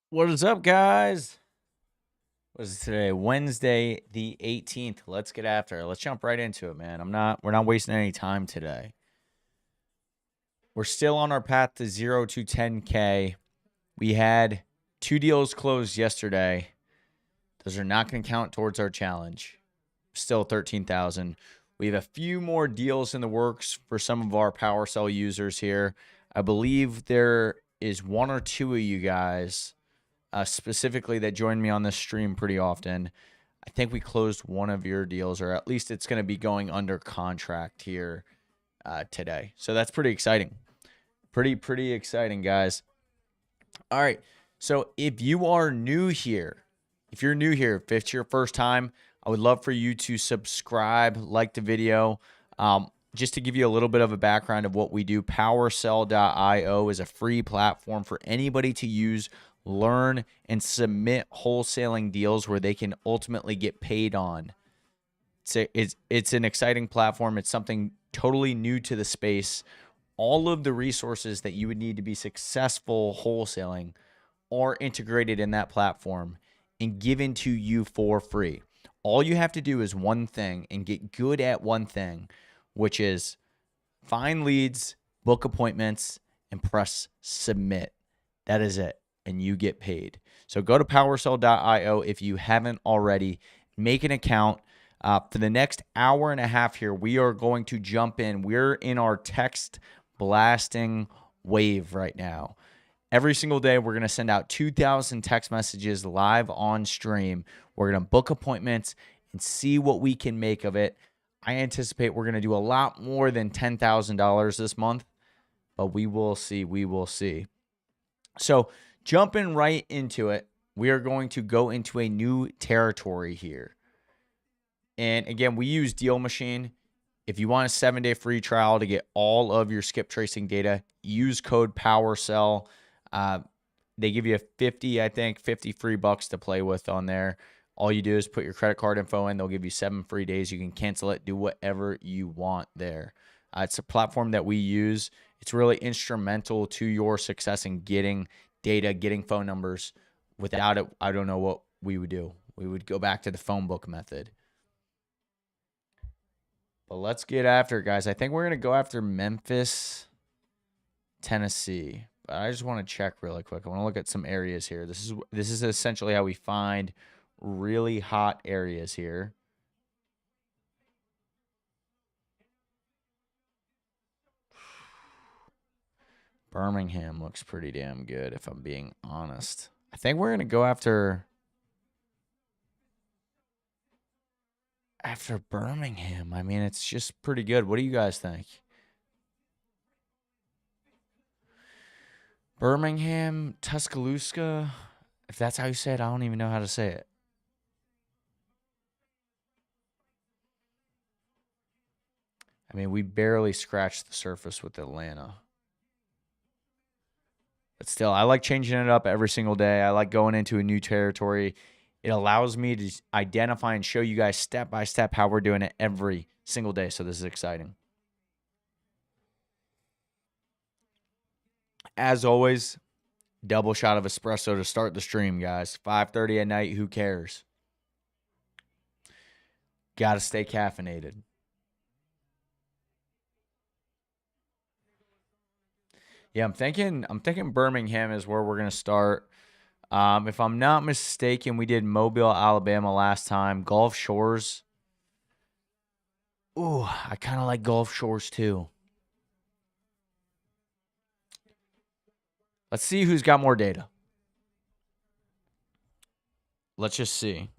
What is up, guys? What is it today? Wednesday, the 18th. Let's get after it. Let's jump right into it, man. We're not wasting any time today. We're still on our path to 0 to 10K. We had 2 deals closed yesterday. Those are not going to count towards our challenge. Still 13,000. We have a few more deals in the works for some of our PowerSell users here. I believe there is one or two of you guys specifically that join me on this stream pretty often. I think we closed one of your deals, or at least it's going to be going under contract here today. So that's pretty exciting. Pretty exciting, guys. All right. So if you are new here, if it's your first time, I would love for you to subscribe, like the video. Just to give you a little bit of a background of what we do, PowerSell.io is a free platform for anybody to use, learn, and submit wholesaling deals where they can ultimately get paid on. It's an exciting platform. It's something totally new to the space. All of the resources that you would need to be successful wholesaling are integrated in that platform and given to you for free. All you have to do is one thing and get good at one thing, which is find leads, book appointments, and press submit. That is it, and you get paid. So go to PowerSell.io if you haven't already. Make an account. For the next hour and a half here, we are going to jump in. We're in our text blasting wave right now. Every single day, we're going to send out 2,000 text messages live on stream. We're going to book appointments and see what we can make of it. I anticipate we're going to do a lot more than $10,000 this month, but we will see. We will see. So jumping right into it, we are going to go into a new territory here. And again, we use Deal Machine. If you want a 7-day free trial to get all of your skip tracing data, use code PowerSell. They give you 50 free bucks to play with on there. All you do is put your credit card info in. They'll give you 7 free days. You can cancel it, do whatever you want there. It's a platform that we use. It's really instrumental to your success in getting data, getting phone numbers. Without it, I don't know what we would do. We would go back to the phone book method. But let's get after it, guys. I think we're going to go after Memphis, Tennessee. But I just want to check really quick. I want to look at some areas here. This is essentially how we find really hot areas here. Birmingham looks pretty damn good, if I'm being honest. I think we're going to go after Birmingham. I mean, it's just pretty good. What do you guys think? Birmingham, Tuscaloosa, if that's how you say it, I don't even know how to say it. I mean, we barely scratched the surface with Atlanta. But still, I like changing it up every single day. I like going into a new territory. It allows me to identify and show you guys step by step how we're doing it every single day. So this is exciting. As always, double shot of espresso to start the stream, guys. 5:30 at night, who cares? Got to stay caffeinated. Yeah, I'm thinking Birmingham is where we're going to start. If I'm not mistaken, we did Mobile, Alabama last time. Gulf Shores. Ooh, I kind of like Gulf Shores too. Let's see who's got more data. Let's just see.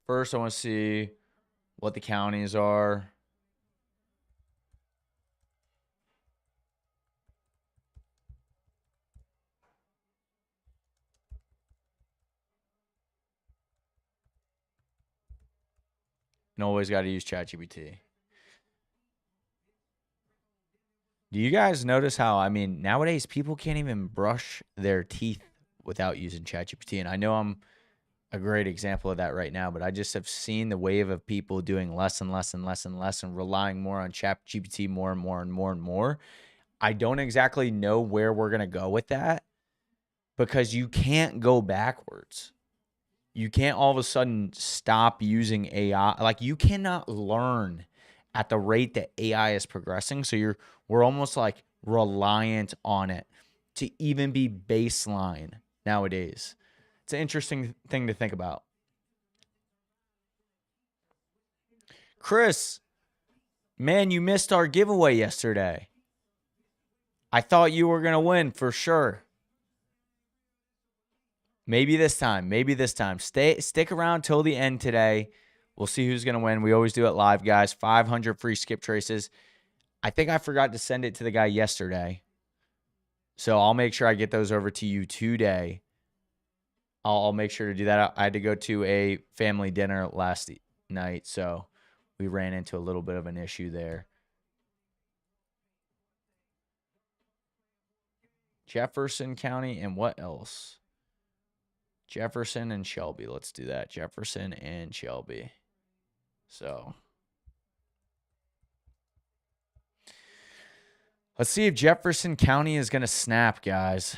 First, I want to see what the counties are. And always got to use ChatGPT. Do you guys notice how, I mean, nowadays people can't even brush their teeth without using ChatGPT? And I know I'm a great example of that right now, but I just have seen the wave of people doing less and less and less and less and relying more on ChatGPT more and more and more and more. I don't exactly know where we're going to go with that. because you can't go backwards. You can't all of a sudden stop using AI. Like, you cannot learn at the rate that AI is progressing. So we're almost like reliant on it to even be baseline nowadays. It's an interesting thing to think about. Chris, man, you missed our giveaway yesterday. I thought you were going to win for sure. Maybe this time. Stick around till the end today. We'll see who's going to win. We always do it live, guys. 500 free skip traces. I think I forgot to send it to the guy yesterday. So I'll make sure I get those over to you today. I'll make sure to do that. I had to go to a family dinner last night, so we ran into a little bit of an issue there. Jefferson County and what else? Jefferson and Shelby. Let's do that. Jefferson and Shelby. So let's see if Jefferson County is going to snap, guys.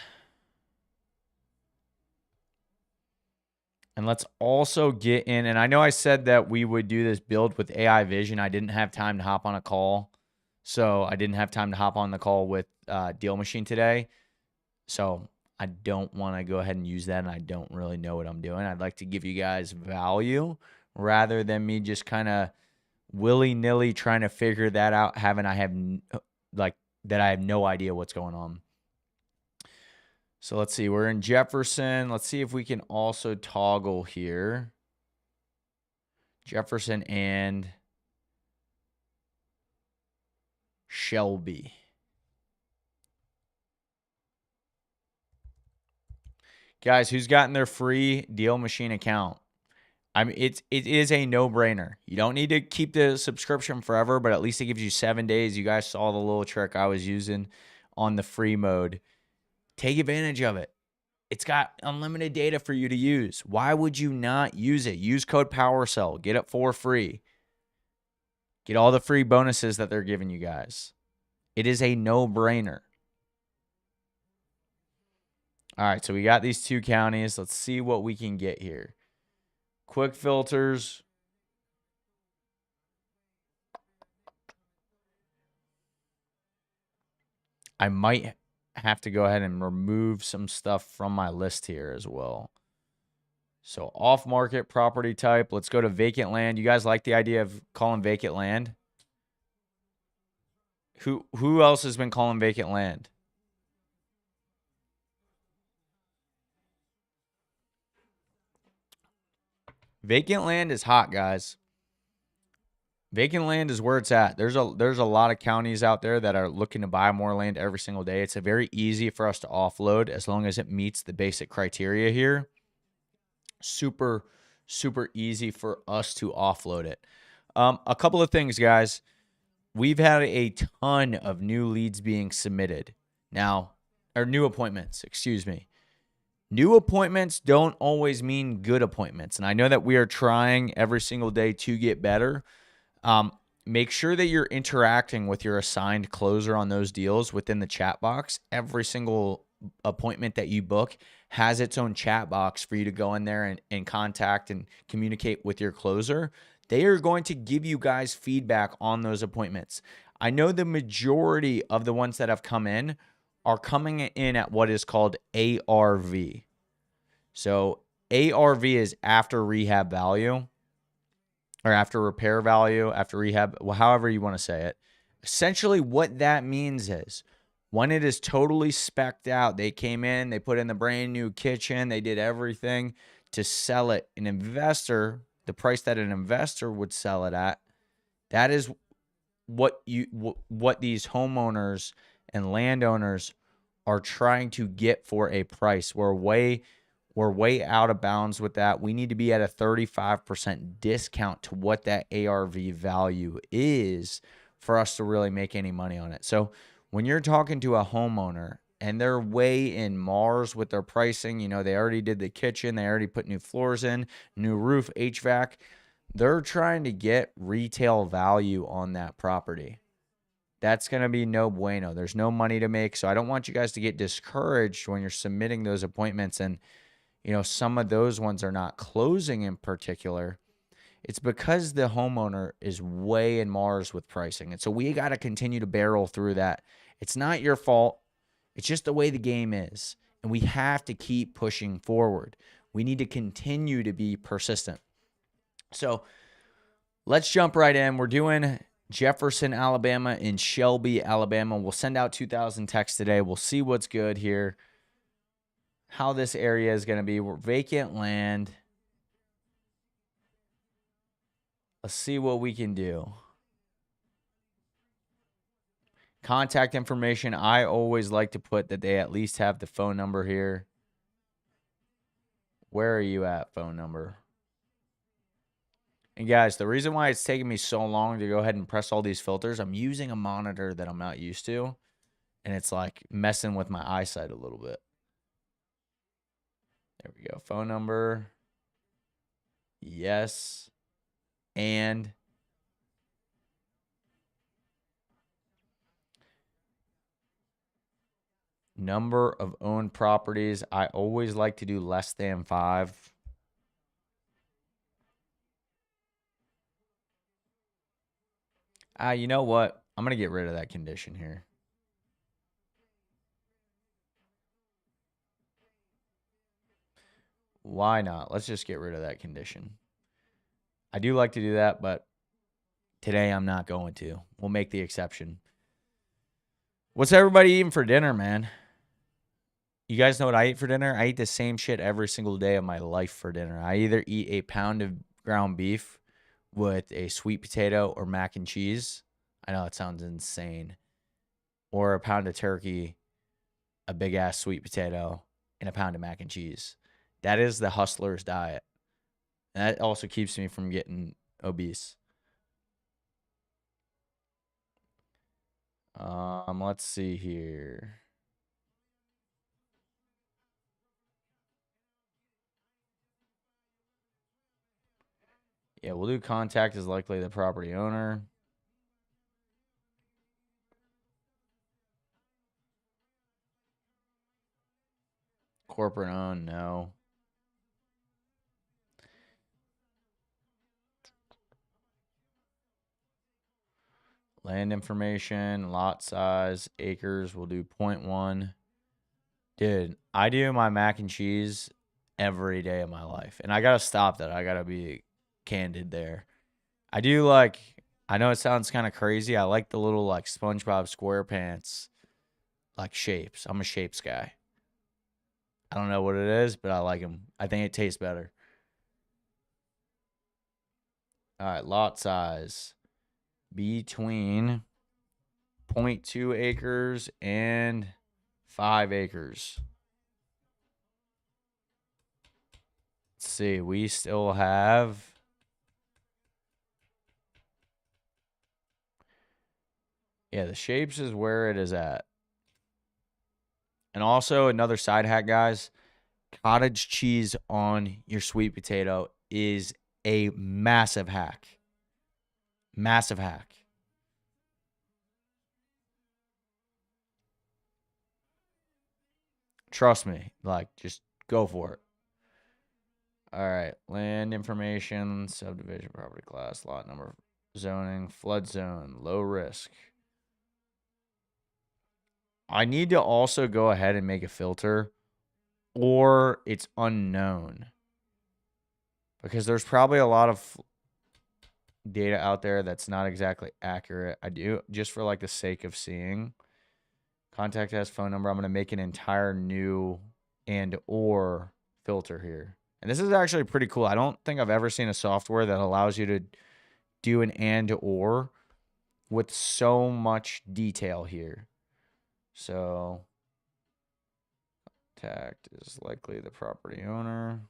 And let's also get in. And I know I said that we would do this build with AI Vision. I didn't have time to hop on a call. So I didn't have time to hop on the call with Deal Machine today. So I don't want to go ahead and use that. And I don't really know what I'm doing. I'd like to give you guys value rather than me just kind of willy-nilly trying to figure that out, I have no idea what's going on. So let's see. We're in Jefferson. Let's see if we can also toggle here. Jefferson and Shelby. Guys, who's gotten their free Deal Machine account? I mean, it is a no-brainer. You don't need to keep the subscription forever, but at least it gives you 7 days. You guys saw the little trick I was using on the free mode. Take advantage of it. It's got unlimited data for you to use. Why would you not use it? Use code PowerSell. Get it for free. Get all the free bonuses that they're giving you guys. It is a no-brainer. All right, so we got these two counties. Let's see what we can get here. Quick filters. I might have to go ahead and remove some stuff from my list here as well. So off-market property type. Let's go to vacant land. You guys like the idea of calling vacant land? Who else has been calling vacant land? Vacant land is hot, guys. Vacant land is where it's at. There's a lot of counties out there that are looking to buy more land every single day. It's a very easy for us to offload as long as it meets the basic criteria here. Super, super easy for us to offload it. A couple of things, guys. We've had a ton of new leads being submitted now, or new appointments, excuse me. New appointments don't always mean good appointments. And I know that we are trying every single day to get better. Make sure that you're interacting with your assigned closer on those deals within the chat box. Every single appointment that you book has its own chat box for you to go in there and contact and communicate with your closer. They are going to give you guys feedback on those appointments. I know the majority of the ones that have come in are coming in at what is called ARV. So ARV is after rehab value, or after repair value, after rehab, however you want to say it. Essentially what that means is when it is totally specced out, they came in, they put in the brand new kitchen, they did everything to sell it. An investor, the price that an investor would sell it at, that is what these homeowners and landowners are trying to get for a price. We're way out of bounds with that. We need to be at a 35% discount to what that ARV value is for us to really make any money on it. So when you're talking to a homeowner and they're way in Mars with their pricing, you know, they already did the kitchen, they already put new floors in, new roof, HVAC, they're trying to get retail value on that property. that's going to be no bueno. There's no money to make. So I don't want you guys to get discouraged when you're submitting those appointments and, some of those ones are not closing in particular. It's because the homeowner is way in Mars with pricing. And so we got to continue to barrel through that. It's not your fault. It's just the way the game is. And we have to keep pushing forward. We need to continue to be persistent. So let's jump right in. We're doing Jefferson, Alabama, and Shelby, Alabama. We'll send out 2,000 texts today. We'll see what's good here, how this area is going to be. We're vacant land. Let's see what we can do. Contact information. I always like to put that they at least have the phone number here. Where are you at, phone number? And guys, the reason why it's taking me so long to go ahead and press all these filters, I'm using a monitor that I'm not used to, and it's like messing with my eyesight a little bit. There we go. Phone number. Yes. And number of owned properties. I always like to do less than 5. You know what? I'm going to get rid of that condition here. Why not? Let's just get rid of that condition. I do like to do that, but today I'm not going to. We'll make the exception. What's everybody eating for dinner, man? You guys know what I eat for dinner? I eat the same shit every single day of my life for dinner. I either eat a pound of ground beef with a sweet potato or mac and cheese. I know it sounds insane. Or a pound of turkey, a big ass sweet potato, and a pound of mac and cheese. That is the hustler's diet. And that also keeps me from getting obese. Let's see here. Yeah, we'll do contact is likely the property owner. Corporate owned, no. Land information, lot size, acres, we'll do 0.1. Dude, I do my mac and cheese every day of my life. And I got to stop that. I got to be candid there. I do I know it sounds kind of crazy. I like the little SpongeBob SquarePants shapes. I'm a shapes guy. I don't know what it is, but I like them. I think it tastes better. All right, lot size between 0.2 acres and 5 acres. Let's see, we still have the shapes is where it is at. And also another side hack, guys, cottage cheese on your sweet potato is a massive hack. Massive hack. Trust me, just go for it. All right, land information, subdivision, property class, lot number, zoning, flood zone, low risk. I need to also go ahead and make a filter, or it's unknown. Because there's probably a lot of data out there that's not exactly accurate. I do, just for the sake of seeing. Contact us, phone number. I'm going to make an entire new and or filter here. And this is actually pretty cool. I don't think I've ever seen a software that allows you to do an and or with so much detail here. So, contact is likely the property owner.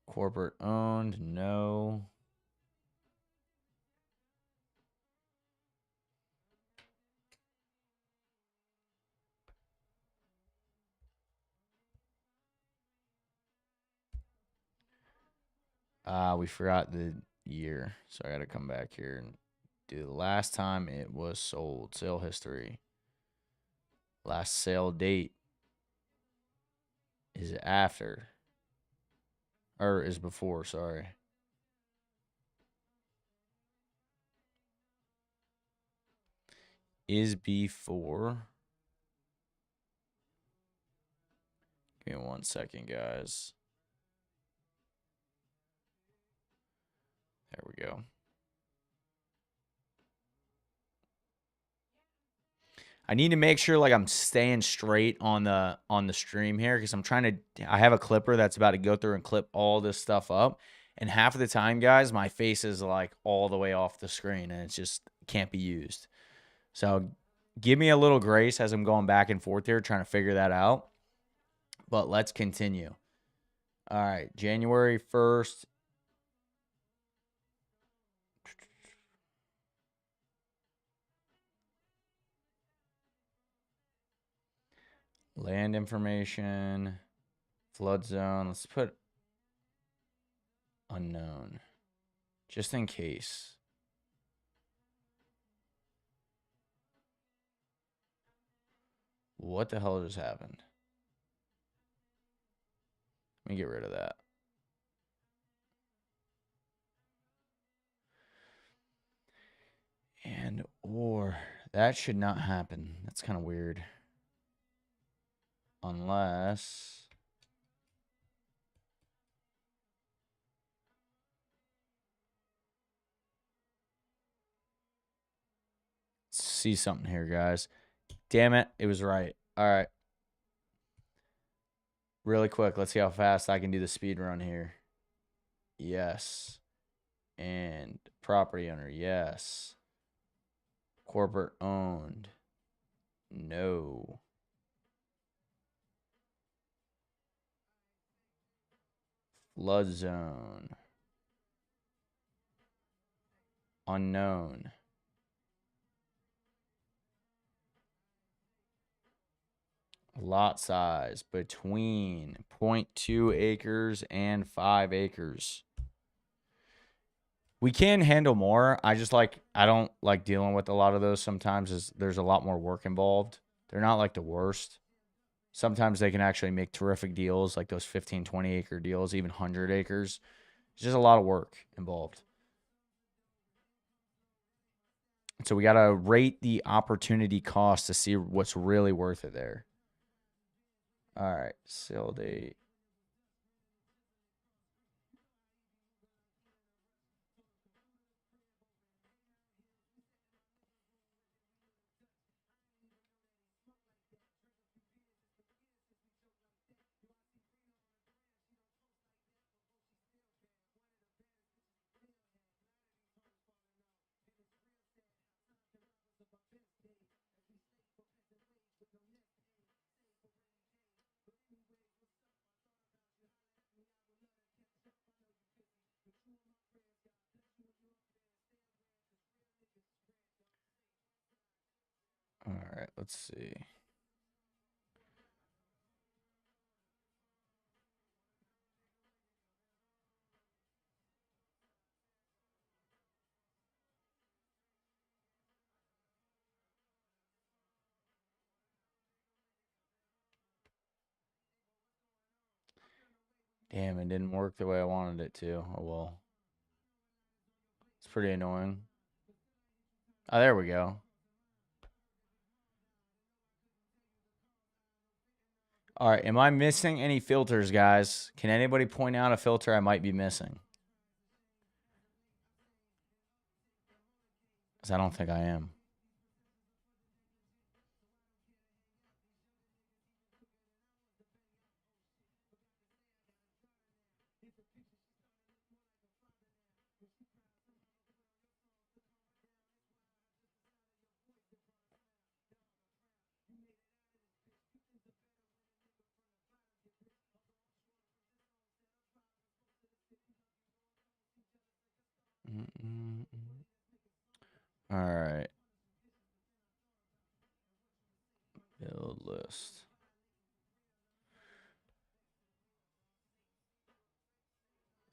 Corporate owned, no. We forgot the year, so I got to come back here. Dude, the last time it was sold, sale history. Last sale date is after, or is before, sorry. Is before. Give me 1 second, guys. There we go. I need to make sure like I'm staying straight on the stream here because I'm trying to. I have a clipper that's about to go through and clip all this stuff up, and half of the time, guys, my face is like all the way off the screen, and it's just can't be used. So give me a little grace as I'm going back and forth here trying to figure that out. But let's continue. All right, January 1st. Land information, flood zone. Let's put unknown, just in case. What the hell just happened? Let me get rid of that. And or that should not happen. That's kind of weird. Unless let's see something here, guys. Damn it, it was right. All right. Really quick, let's see how fast I can do the speed run here. Yes. And property owner, yes. Corporate owned. No. Flood zone. Unknown. Lot size between 0.2 acres and 5 acres. We can handle more. I don't like dealing with a lot of those sometimes. There's a lot more work involved. They're not like the worst. Sometimes they can actually make terrific deals, like those 15, 20 acre deals, even 100 acres. It's just a lot of work involved. So we got to rate the opportunity cost to see what's really worth it there. All right, sale date. All right, let's see. Damn, it didn't work the way I wanted it to. Oh, well. It's pretty annoying. Oh, there we go. All right, am I missing any filters, guys? Can anybody point out a filter I might be missing? Because I don't think I am. All right. Build list.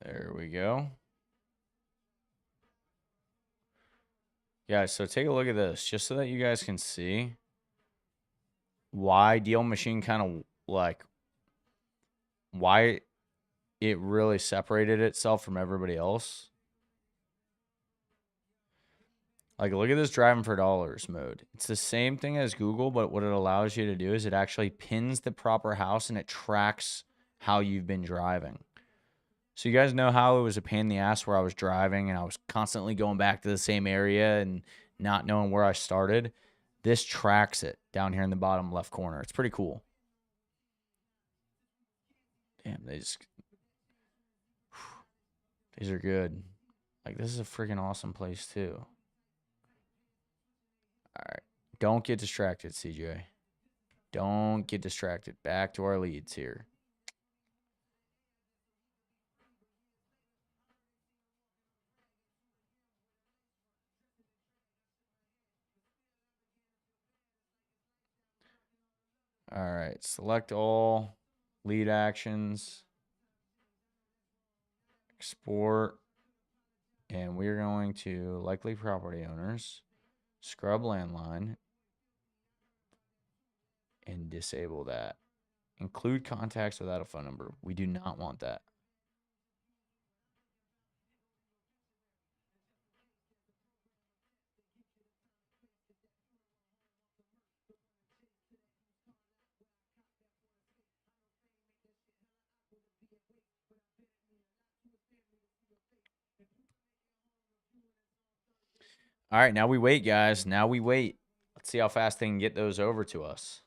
There we go. Yeah, so take a look at this just so that you guys can see why Deal Machine kind of like why it really separated itself from everybody else. Like, look at this driving for dollars mode. It's the same thing as Google, but what it allows you to do is it actually pins the proper house and it tracks how you've been driving. So you guys know how it was a pain in the ass where I was driving and I was constantly going back to the same area and not knowing where I started. This tracks it down here in the bottom left corner. It's pretty cool. Damn, these are good. Like, this is a freaking awesome place too. All right. Don't get distracted, CJ. Don't get distracted. Back to our leads here. All right. Select all lead actions. Export. And we're going to likely property owners. Scrub landline. And disable that. Include contacts without a phone number. We do not want that. All right, now we wait, guys. Now we wait. Let's see how fast they can get those over to us.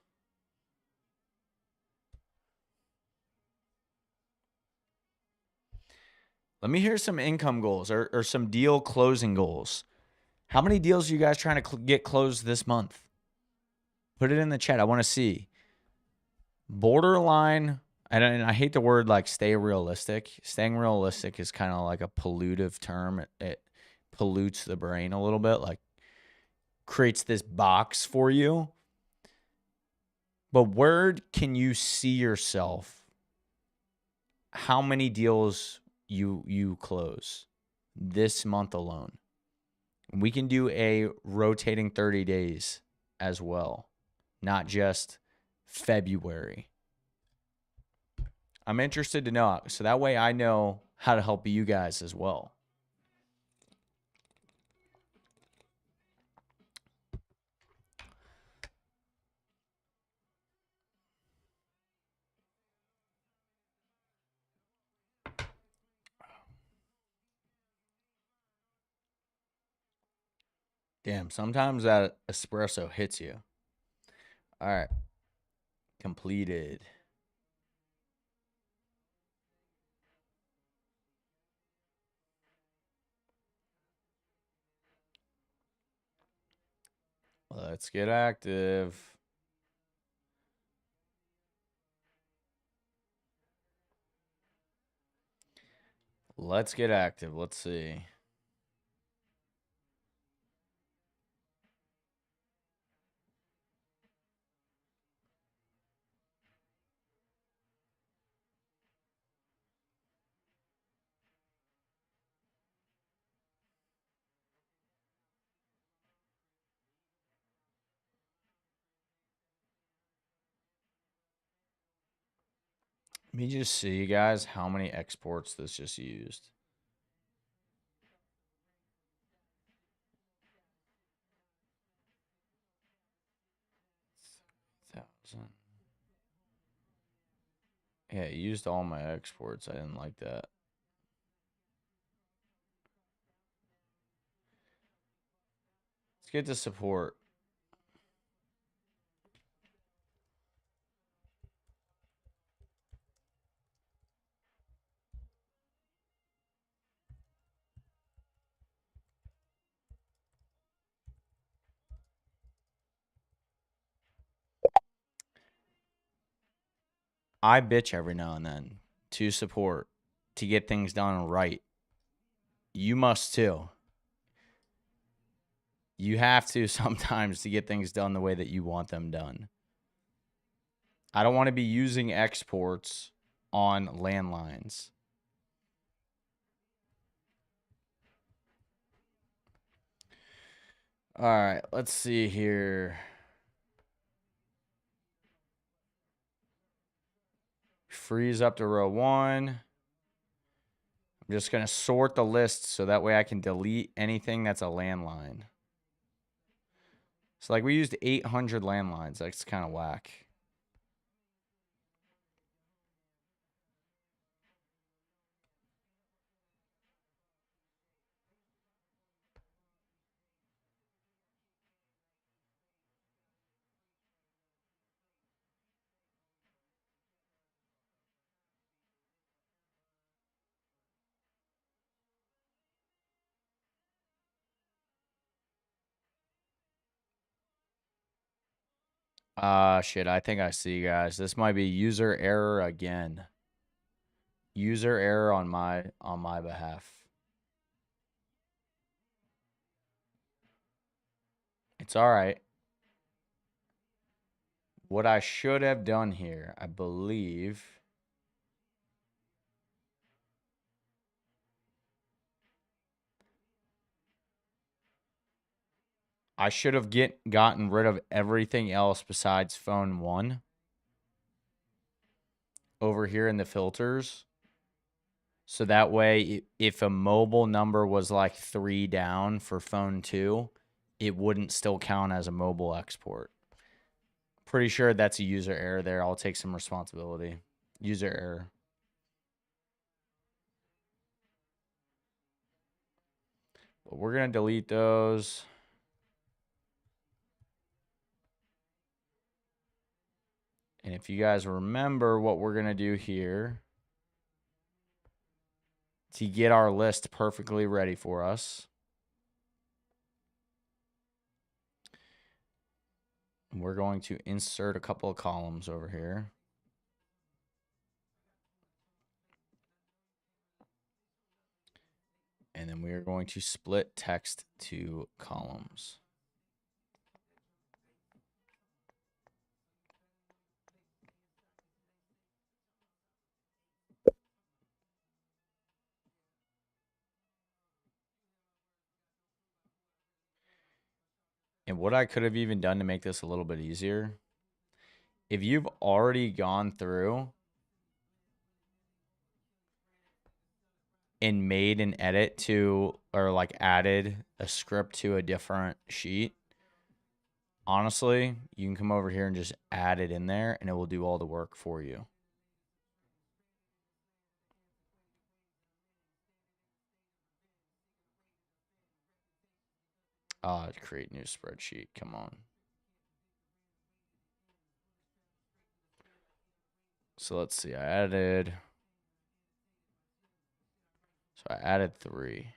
Let me hear some income goals or some deal closing goals. How many deals are you guys trying to get closed this month? Put it in the chat. I want to see. Borderline, and I hate the word like stay realistic. Staying realistic is kind of like a pollutive term. It pollutes the brain a little bit, like creates this box for you. But where can you see yourself? How many deals you close this month alone? We can do a rotating 30 days as well, not just February. I'm interested to know, so that way I know how to help you guys as well. Damn, sometimes that espresso hits you. All right. Completed. Let's get active. Let's get active. Let's see. Let me just see, guys, how many exports this just used. 1,000. Yeah, it used all my exports. I didn't like that. Let's get to support. I bitch every now and then to support, to get things done right. You must too. You have to sometimes to get things done the way that you want them done. I don't want to be using exports on landlines. All right, let's see here. Freeze up to row 1. I'm just going to sort the list so that way I can delete anything that's a landline. So, like, we used 800 landlines. That's kind of whack. Shit, I think I see, guys. This might be user error again. User error on my behalf. It's all right. What I should have done here, I believe, I should have gotten rid of everything else besides phone 1 over here in the filters. So that way, if a mobile number was like 3 down for phone 2, it wouldn't still count as a mobile export. Pretty sure that's a user error there. I'll take some responsibility. User error. But we're going to delete those. And if you guys remember what we're going to do here to get our list perfectly ready for us, we're going to insert a couple of columns over here. And then we are going to split text to columns. And what I could have even done to make this a little bit easier, if you've already gone through and made an edit to, or like added a script to a different sheet, honestly, you can come over here and just add it in there and it will do all the work for you. Create new spreadsheet. Come on. So let's see. I added 3.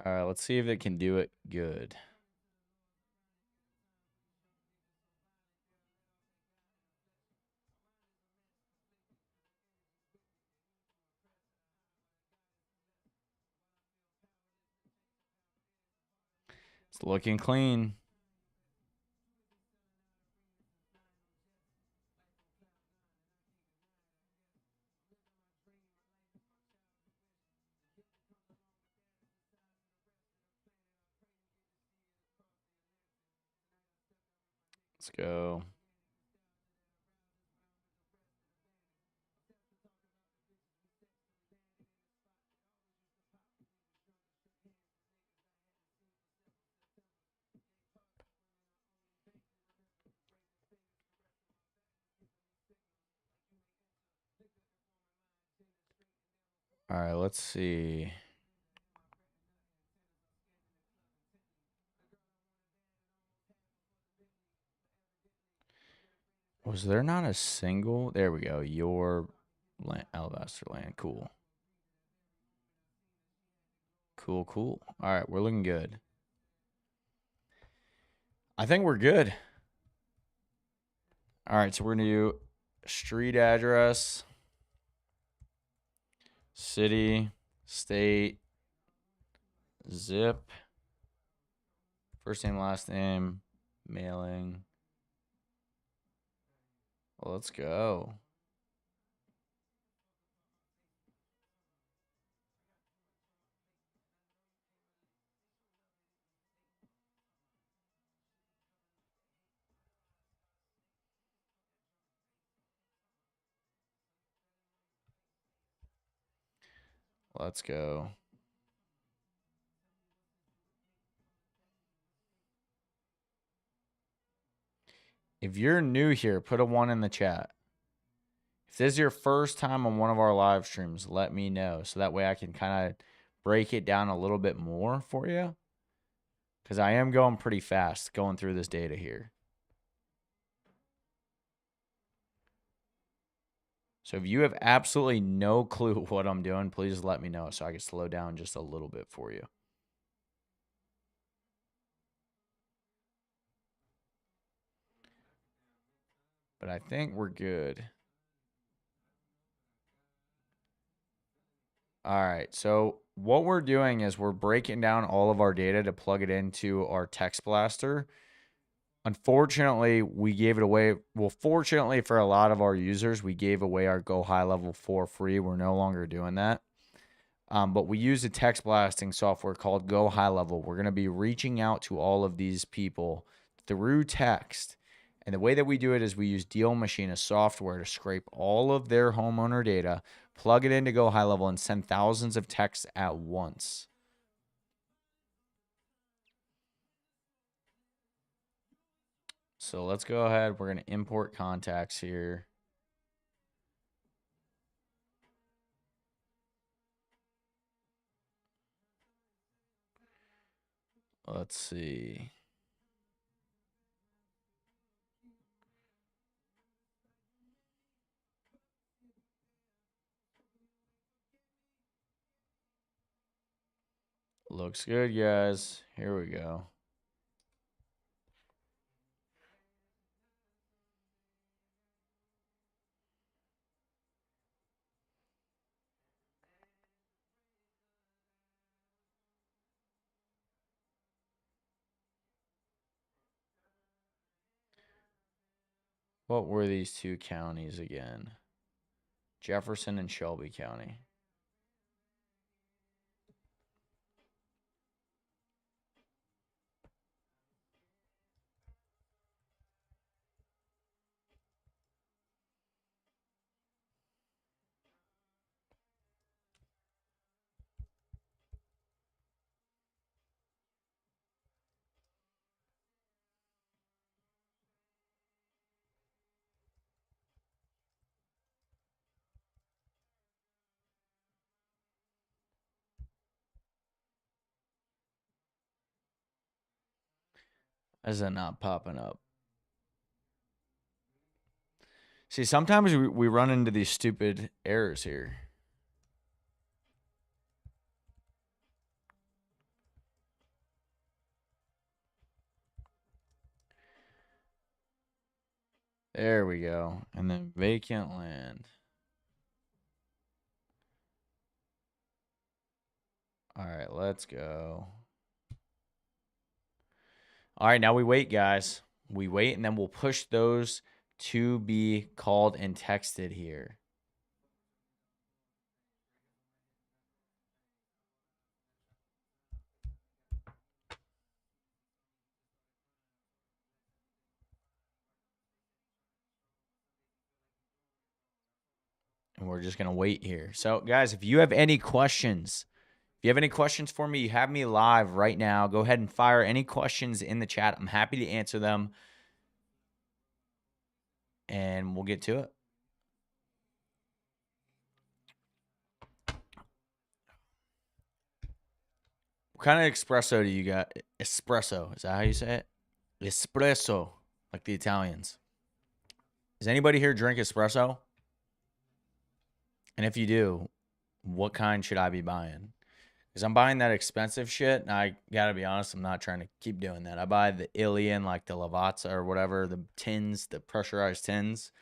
All right, let's see if it can do it good. It's looking clean. Let's go. All right, let's see. Was there not a single? There we go. Your land, Alabaster land. Cool. Cool, cool. All right, we're looking good. I think we're good. All right, so we're going to do street address, city, state, zip, first name, last name, mailing. Well, let's go. Let's go. If you're new here, put a 1 in the chat. If this is your first time on one of our live streams, let me know. So that way I can kind of break it down a little bit more for you. Because I am going pretty fast going through this data here. So if you have absolutely no clue what I'm doing, please let me know so I can slow down just a little bit for you. But I think we're good. All right. So what we're doing is we're breaking down all of our data to plug it into our text blaster. Unfortunately, we gave it away. Well, fortunately for a lot of our users, we gave away our Go High Level for free. We're no longer doing that. But we use a text blasting software called Go High Level. We're going to be reaching out to all of these people through text. And the way that we do it is we use Deal Machine, a software, to scrape all of their homeowner data, plug it into Go High Level, and send thousands of texts at once. So let's go ahead. We're going to import contacts here. Let's see. Looks good, guys. Here we go. What were these two counties again? Jefferson and Shelby County. Is that not popping up? See, sometimes we run into these stupid errors here. There we go. And then vacant land. All right, let's go. All right, now we wait, guys. We wait, and then we'll push those to be called and texted here. And we're just going to wait here. So, guys, if you have any questions, for me, you have me live right now. Go ahead and fire any questions in the chat. I'm happy to answer them. And we'll get to it. What kind of espresso do you got? Espresso. Is that how you say it? Espresso, like the Italians. Does anybody here drink espresso? And if you do, what kind should I be buying? Because I'm buying that expensive shit, and I gotta be honest, I'm not trying to keep doing that. I buy the Ilian, like the Lavazza or whatever, the tins, the pressurized tins.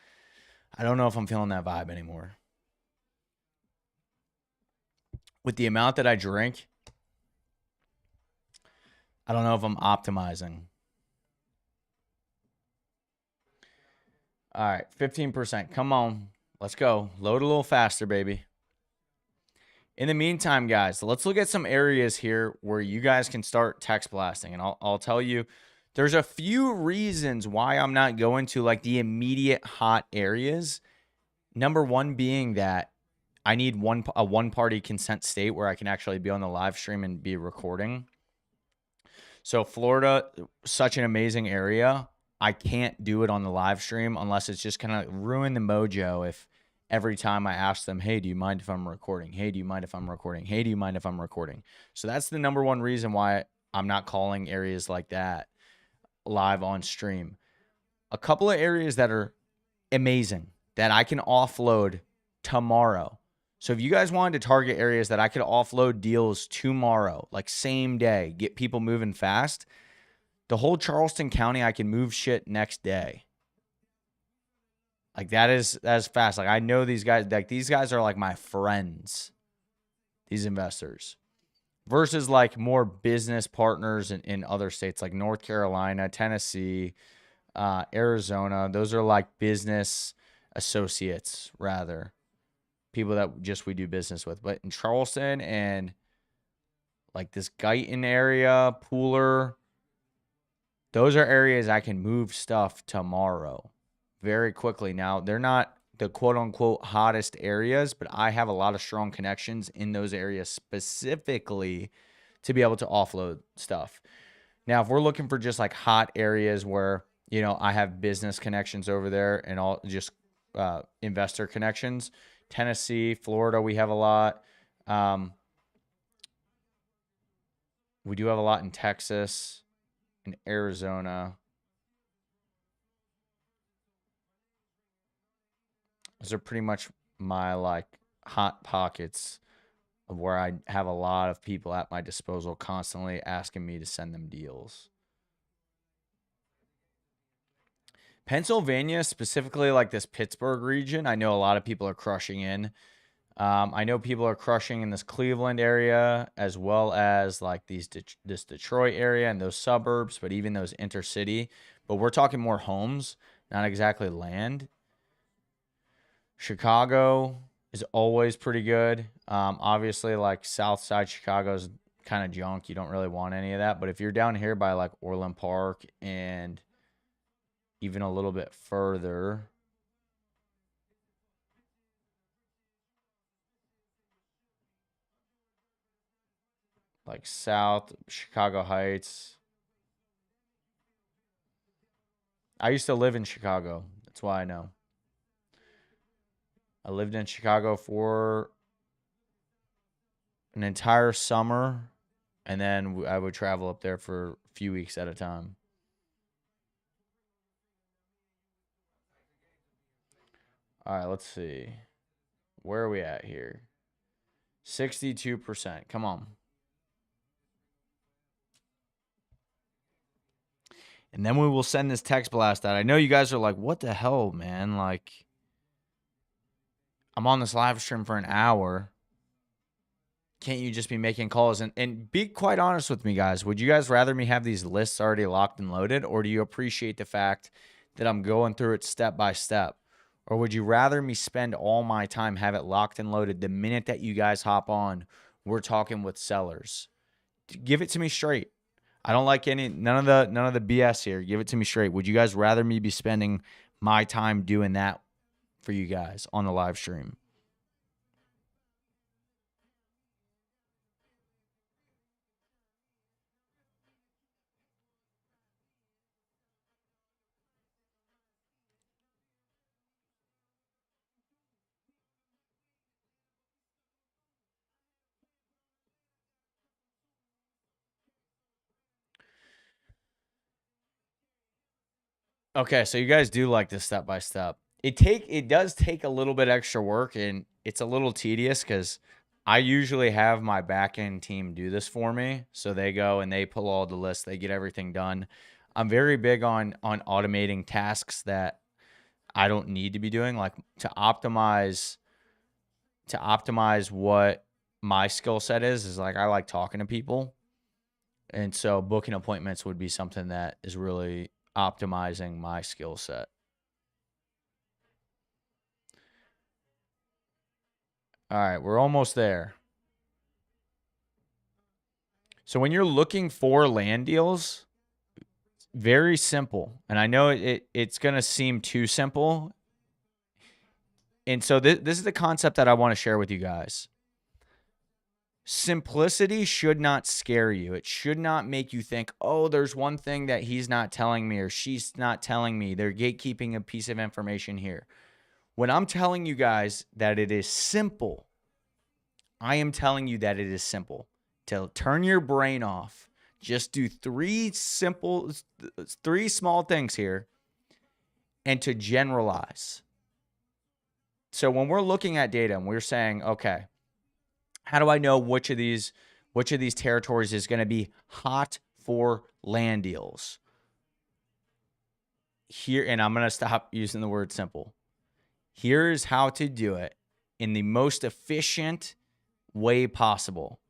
I don't know if I'm feeling that vibe anymore. With the amount that I drink, I don't know if I'm optimizing. All right, 15%. Come on. Let's go. Load a little faster, baby. In the meantime, guys, let's look at some areas here where you guys can start text blasting. And I'll tell you, there's a few reasons why I'm not going to like the immediate hot areas. Number one being that I need a one-party consent state where I can actually be on the live stream and be recording. So Florida, such an amazing area. I can't do it on the live stream unless it's just kind of ruin the mojo if every time I ask them, hey, do you mind if I'm recording? Hey, do you mind if I'm recording? Hey, do you mind if I'm recording? So that's the number one reason why I'm not calling areas like that live on stream. A couple of areas that are amazing that I can offload tomorrow. So if you guys wanted to target areas that I could offload deals tomorrow, like same day, get people moving fast, the whole Charleston County, I can move shit next day. Like that's fast. Like I know these guys, like these guys are like my friends, these investors, versus like more business partners in other states like North Carolina, Tennessee, Arizona. Those are like business associates rather. People that just we do business with. But in Charleston and like this Guyton area, Pooler, those are areas I can move stuff tomorrow very quickly. Now, they're not the quote unquote hottest areas, but I have a lot of strong connections in those areas specifically to be able to offload stuff. Now, if we're looking for just like hot areas where, you know, I have business connections over there and all just investor connections, Tennessee, Florida, we have a lot. We do have a lot in Texas and Arizona. Those are pretty much my like hot pockets of where I have a lot of people at my disposal constantly asking me to send them deals. Pennsylvania, specifically like this Pittsburgh region, I know a lot of people are crushing in. I know people are crushing in this Cleveland area as well as like this Detroit area and those suburbs, but even those intercity. But we're talking more homes, not exactly land. Chicago is always pretty good. Obviously, like South Side Chicago is kind of junk. You don't really want any of that. But if you're down here by like Orland Park and even a little bit further, like South Chicago Heights. I used to live in Chicago. That's why I know. I lived in Chicago for an entire summer, and then I would travel up there for a few weeks at a time. All right, let's see. Where are we at here? 62%. Come on. And then we will send this text blast out. I know you guys are like, what the hell, man? Like, I'm on this live stream for an hour. Can't you just be making calls? And be quite honest with me, guys. Would you guys rather me have these lists already locked and loaded? Or do you appreciate the fact that I'm going through it step by step? Or would you rather me spend all my time, have it locked and loaded the minute that you guys hop on, we're talking with sellers? Give it to me straight. I don't like none of the BS here. Give it to me straight. Would you guys rather me be spending my time doing that for you guys on the live stream? Okay, so you guys do like this step by step. it does take a little bit extra work, and it's a little tedious because I usually have my back end team do this for me. So they go and they pull all the lists, they get everything done. I'm very big on automating tasks that I don't need to be doing, like to optimize what my skill set is like I like talking to people. And so booking appointments would be something that is really optimizing my skill set. All right, we're almost there. So when you're looking for land deals, very simple. And I know it's going to seem too simple. And so this is the concept that I want to share with you guys. Simplicity should not scare you. It should not make you think, oh, there's one thing that he's not telling me or she's not telling me. They're gatekeeping a piece of information here. When I'm telling you guys that it is simple, I am telling you that it is simple. To turn your brain off, just do three small things here and to generalize. So when we're looking at data and we're saying, okay, how do I know which of these territories is going to be hot for land deals? Here, and I'm going to stop using the word simple. Here's how to do it in the most efficient way possible.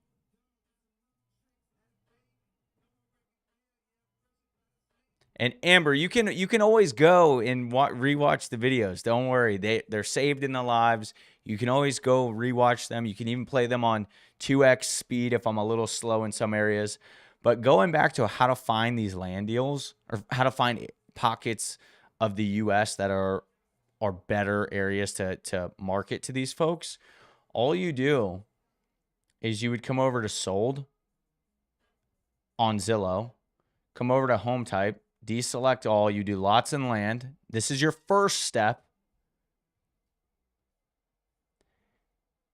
And Amber, you can always go and rewatch the videos. Don't worry, they're saved in the lives. You can always go rewatch them. You can even play them on 2x speed if I'm a little slow in some areas. But going back to how to find these land deals or how to find pockets of the U.S. that are better areas to market to these folks, all you do is you would come over to sold on Zillow, come over to home type, deselect all, you do lots and land. This is your first step.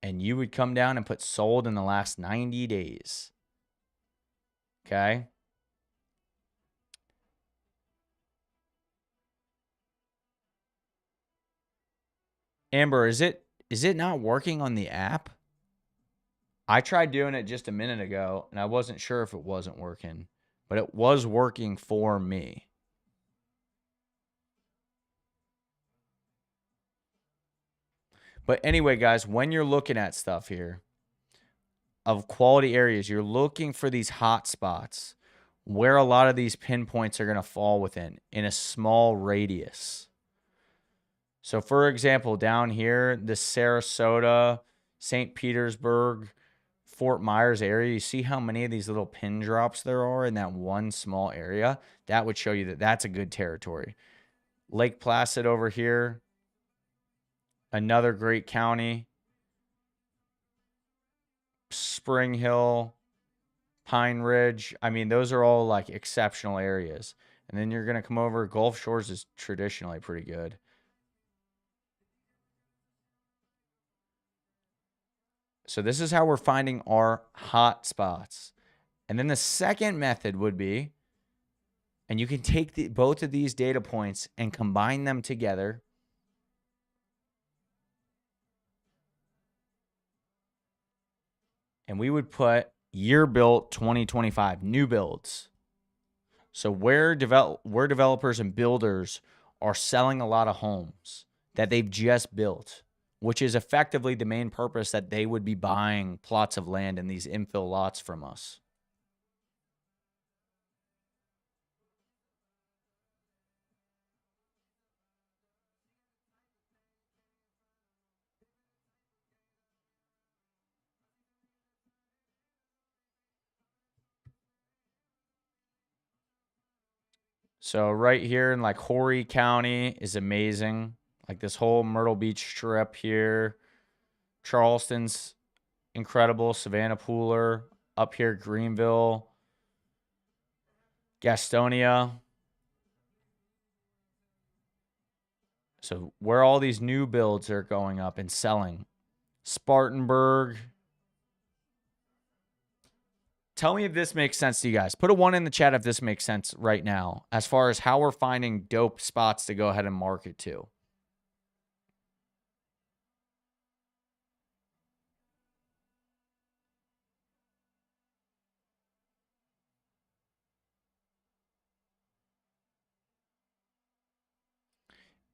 And you would come down and put sold in the last 90 days. Okay? Amber, is it not working on the app? I tried doing it just a minute ago, and I wasn't sure if it wasn't working, but it was working for me. But anyway, guys, when you're looking at stuff here of quality areas, you're looking for these hot spots where a lot of these pinpoints are going to fall within in a small radius. So, for example, down here, the Sarasota, St. Petersburg, Fort Myers area, you see how many of these little pin drops there are in that one small area? That would show you that that's a good territory. Lake Placid over here, another great county. Spring Hill, Pine Ridge. I mean, those are all like exceptional areas. And then you're going to come over. Gulf Shores is traditionally pretty good. So this is how we're finding our hot spots. And then the second method would be, and you can take both of these data points and combine them together. And we would put year built 2025, new builds. So where developers and builders are selling a lot of homes that they've just built, which is effectively the main purpose that they would be buying plots of land in these infill lots from us. So right here in like Horry County is amazing. Like this whole Myrtle Beach strip here. Charleston's incredible. Savannah Pooler. Up here, Greenville. Gastonia. So where all these new builds are going up and selling. Spartanburg. Tell me if this makes sense to you guys. Put a 1 in the chat if this makes sense right now as far as how we're finding dope spots to go ahead and market to.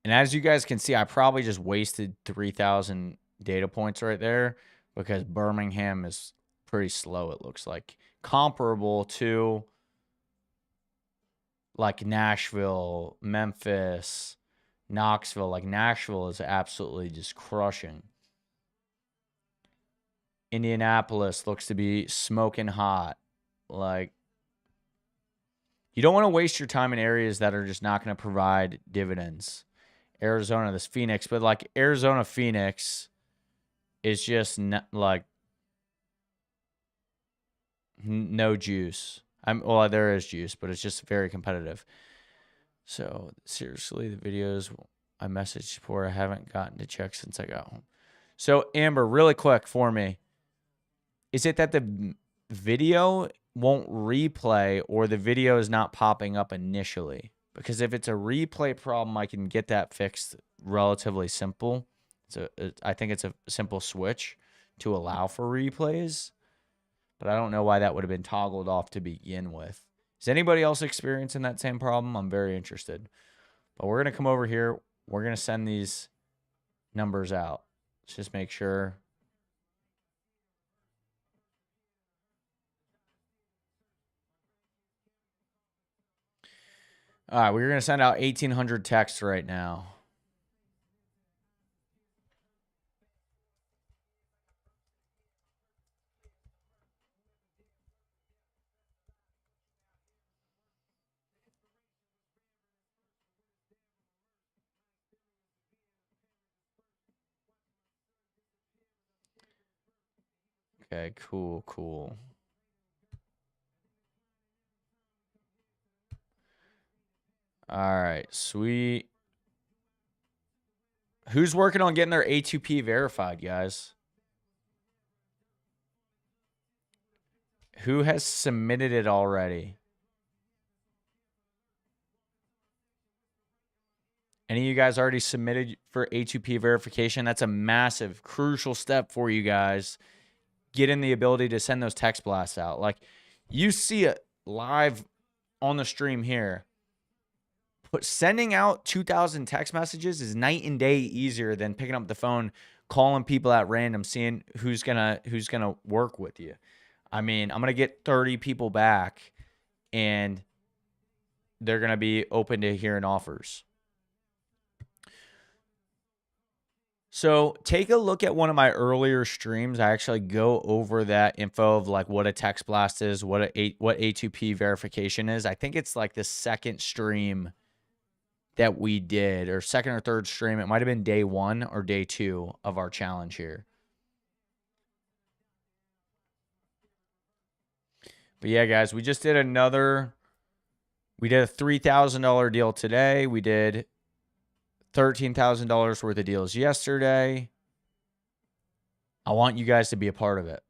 And as you guys can see, I probably just wasted 3,000 data points right there because Birmingham is pretty slow, it looks like. Comparable to like Nashville, Memphis, Knoxville. Like Nashville is absolutely just crushing. Indianapolis looks to be smoking hot. Like, you don't want to waste your time in areas that are just not going to provide dividends. Arizona, this Phoenix, but like Arizona, Phoenix is just like no juice. Well, there is juice, but it's just very competitive. So seriously, the videos I messaged for, I haven't gotten to check since I got home. So Amber, really quick for me, is it that the video won't replay or the video is not popping up initially? Because if it's a replay problem, I can get that fixed relatively simple. I think it's a simple switch to allow for replays, but I don't know why that would have been toggled off to begin with. Is anybody else experiencing that same problem? I'm very interested. But we're going to come over here. We're going to send these numbers out. Let's just make sure. All right, we're going to send out 1,800 texts right now. Okay, cool, cool. All right, sweet. Who's working on getting their A2P verified, guys? Who has submitted it already? Any of you guys already submitted for A2P verification? That's a massive, crucial step for you guys. Getting the ability to send those text blasts out. Like, you see it live on the stream here. But sending out 2,000 text messages is night and day easier than picking up the phone, calling people at random, seeing who's gonna work with you. I mean, I'm gonna get 30 people back, and they're gonna be open to hearing offers. So take a look at one of my earlier streams. I actually go over that info of like what a text blast is, what A2P verification is. I think it's like the second stream that we did, or second or third stream. It might have been day 1 or day 2 of our challenge here. But yeah, guys, we just did we did a $3,000 deal today. We did $13,000 worth of deals yesterday. I want you guys to be a part of it.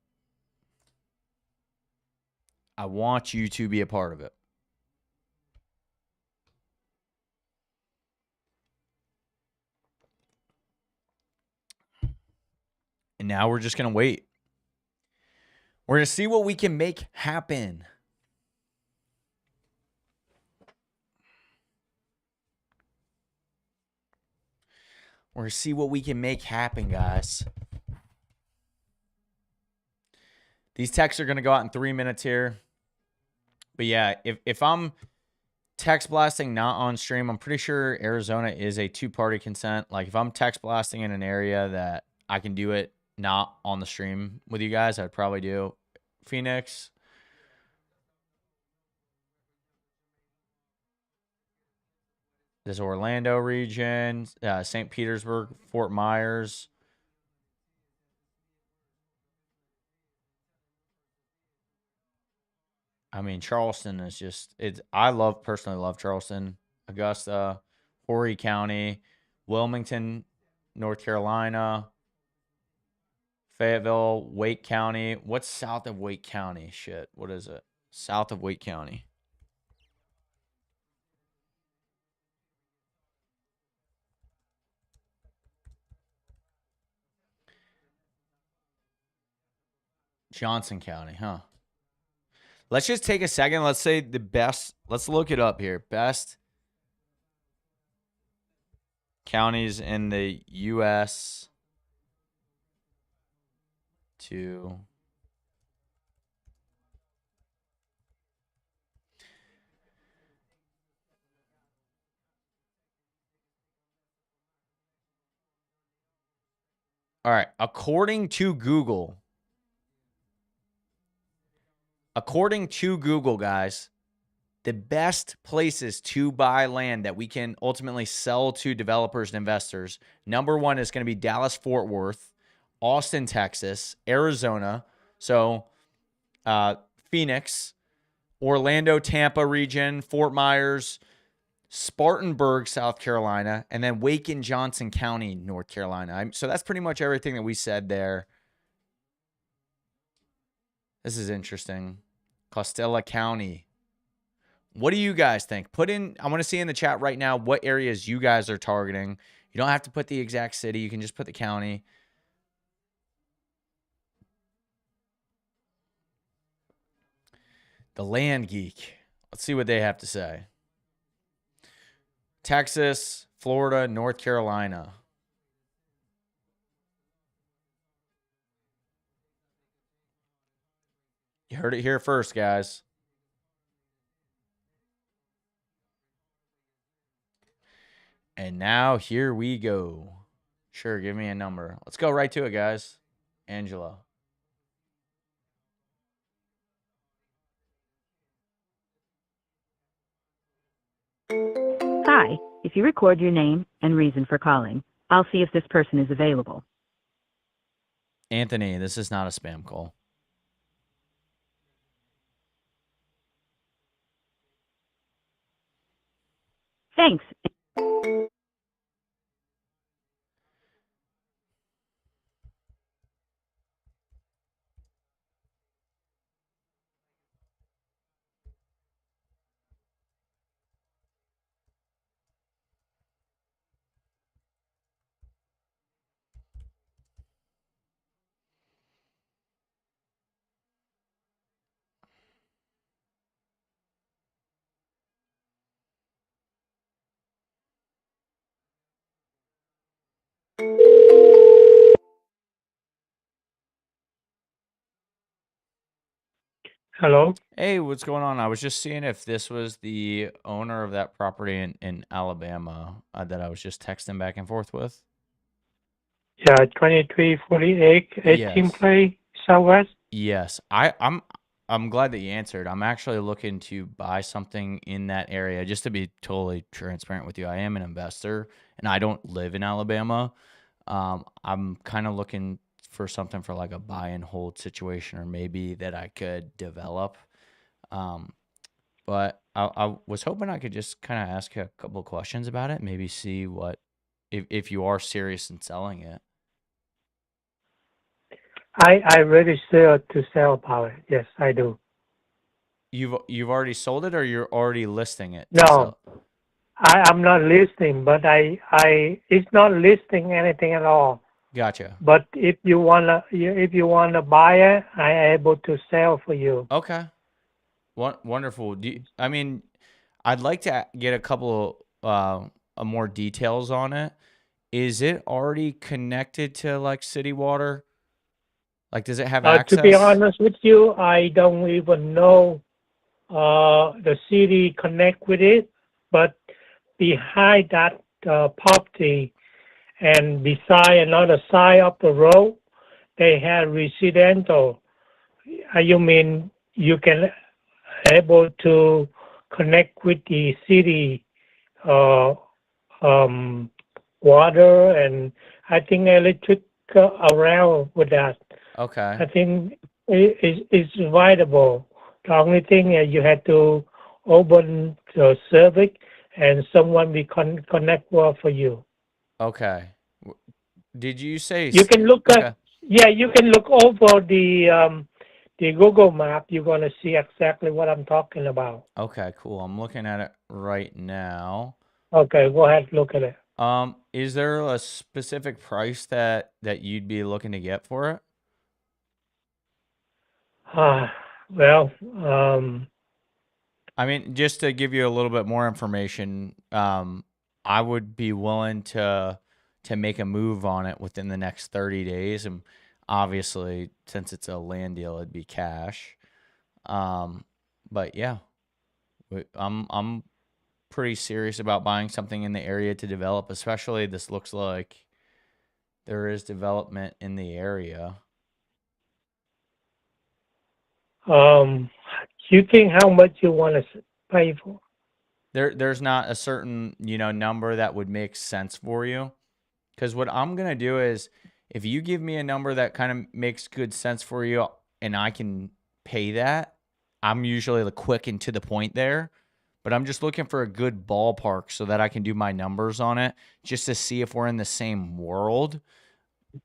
I want you to be a part of it. And now we're just going to wait. We're going to see what we can make happen. We're going to see what we can make happen, guys. These texts are going to go out in 3 minutes here. But yeah, if I'm text blasting not on stream, I'm pretty sure Arizona is a 2-party consent. Like, if I'm text blasting in an area that I can do it not on the stream with you guys, I'd probably do Phoenix. This Orlando region, St. Petersburg, Fort Myers. I mean, Charleston is just, I personally love Charleston, Augusta, Horry County, Wilmington, North Carolina, Fayetteville, Wake County. What's south of Wake County? Shit, what is it? South of Wake County. Johnson County, huh? Let's just take a second. Let's say the best. Let's look it up here. Best Counties in the U.S. to all right. According to Google, guys, the best places to buy land that we can ultimately sell to developers and investors. Number one is going to be Dallas, Fort Worth, Austin, Texas, Arizona. So Phoenix, Orlando, Tampa region, Fort Myers, Spartanburg, South Carolina, and then Wake and Johnson County, North Carolina. So that's pretty much everything that we said there. This is interesting. Costello County. What do you guys think? I want to see in the chat right now what areas you guys are targeting. You don't have to put the exact city. You can just put the county. The Land Geek. Let's see what they have to say. Texas, Florida, North Carolina. You heard it here first, guys. And now here we go. Sure, give me a number. Let's go right to it, guys. Angela. Hi, if you record your name and reason for calling, I'll see if this person is available. Anthony, this is not a spam call. Thanks. Hello? Hey, what's going on? I was just seeing if this was the owner of that property in Alabama that I was just texting back and forth with. Yeah, 2348, 18 Yes. Play, Southwest. Yes. I'm glad that you answered. I'm actually looking to buy something in that area. Just to be totally transparent with you, I am an investor and I don't live in Alabama. I'm kind of looking for something for like a buy and hold situation, or maybe that I could develop. But I was hoping I could just kind of ask you a couple of questions about it, maybe see what if you are serious in selling it. I registered to sell power. Yes, I do. You've already sold it, or you're already listing it to No, sell? I'm not listing, but it's not listing anything at all. Gotcha. But if you wanna buy it, I'm able to sell for you. Okay. Wonderful. I mean, I'd like to get a couple more details on it. Is it already connected to like city water? Like, does it have To be access? honest with you, I don't even know the city connect with it, but behind that property and beside another side of the road, they have residential. You mean you can able to connect with the city uh, um, water and I think electric around with that. Okay. I think it's viable. The only thing is you have to open the service and someone will connect well for you. Okay. Did you say You can look at, okay? yeah, you can look over the Google map. You're gonna see exactly what I'm talking about. Okay, cool. I'm looking at it right now. Okay, go ahead, look at it. Is there a specific price that you'd be looking to get for it? Well, I mean, just to give you a little bit more information, I would be willing to make a move on it within the next 30 days. And obviously, since it's a land deal, it'd be cash. But yeah, I'm pretty serious about buying something in the area to develop, especially this looks like there is development in the area. You think how much you want to pay for? There's not a certain, number that would make sense for you. Because what I'm going to do is if you give me a number that kind of makes good sense for you and I can pay that, I'm usually quick and to the point there. But I'm just looking for a good ballpark so that I can do my numbers on it just to see if we're in the same world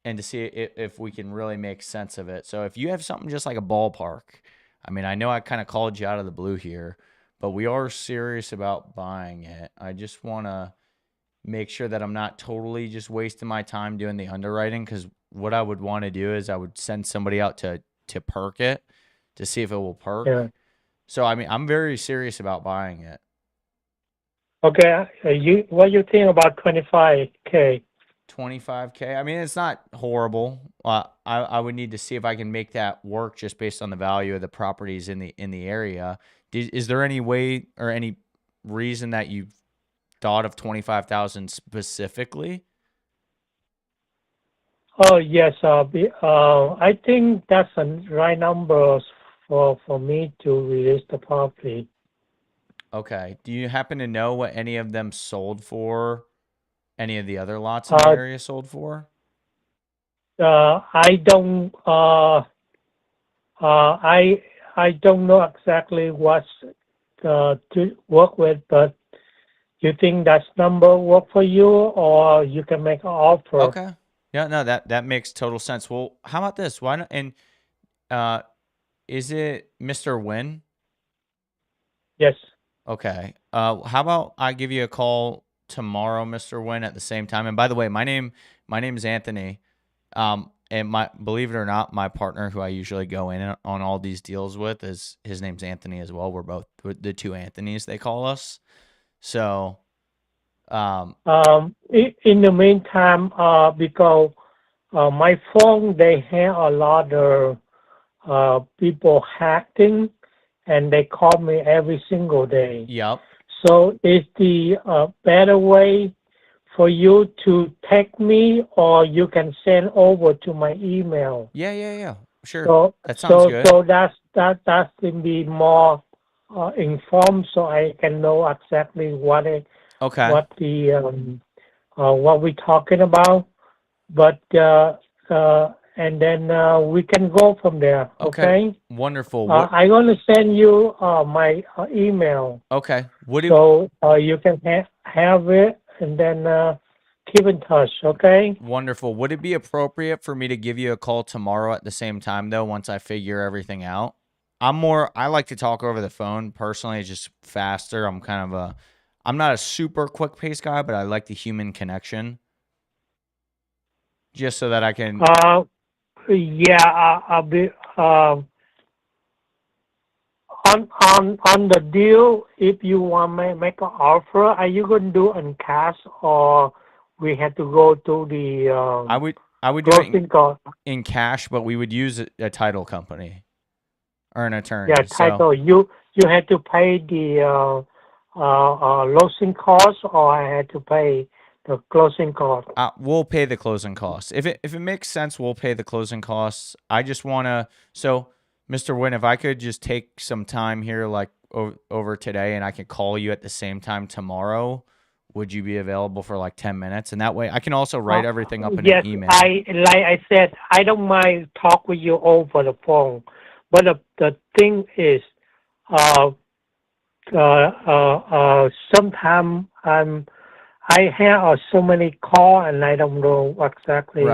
and to see if we can really make sense of it. So if you have something just like a ballpark, I mean, I know I kind of called you out of the blue here, but we are serious about buying it. I just want to make sure that I'm not totally just wasting my time doing the underwriting, because what I would want to do is I would send somebody out to perk it to see if it will perk. Yeah. So I mean, I'm very serious about buying it. Okay. What you think about 25K? 25K. I mean, it's not horrible. I would need to see if I can make that work just based on the value of the properties in the area. Is there any way or any reason that you've thought of 25,000 specifically? Oh yes. I think that's the right number for me to release the property. Okay. Do you happen to know what any of them sold for? Any of the other lots in the area sold for? I don't. I don't know exactly what to work with, but you think that number work for you, or you can make an offer? Okay. Yeah, no, that makes total sense. Well, how about this? Why not? And is it Mr. Wynn? Yes. Okay. How about I give you a call tomorrow, Mr. Wynn, at the same time? And by the way, my name is Anthony. And believe it or not, my partner who I usually go in on all these deals with his name's Anthony as well. We're both the two Anthonys, they call us. So, in the meantime, because my phone, they have a lot of people hacking, and they call me every single day. yep. So is the better way for you to text me, or you can send over to my email? Yeah. Sure. So That sounds good. so that's to be more informed, so I can know exactly what Okay. what we talking about. But and then we can go from there. Okay. Wonderful. I'm gonna send you my email. Okay. So you can have it, and then keep in touch. Okay. Wonderful. Would it be appropriate for me to give you a call tomorrow at the same time, though, once I figure everything out? I like to talk over the phone personally. It's just faster. I'm not a super quick pace guy, but I like the human connection. Just so that I can. Yeah, I'll be on the deal. If you want to make an offer, are you going to do in cash, or we have to go to the I would do it closing cost? in cash, but we would use a title company or an attorney. Yeah, title. You had to pay the closing cost, or I had to pay the closing cost? We'll pay the closing costs. If it makes sense, we'll pay the closing costs. I just want to. So, Mr. Wynn, if I could just take some time here, like over today, and I can call you at the same time tomorrow, would you be available for like 10 minutes? And that way, I can also write everything up in yes, an email. Like I said, I don't mind talk with you over the phone, but the thing is, sometimes I have so many calls, and I don't know exactly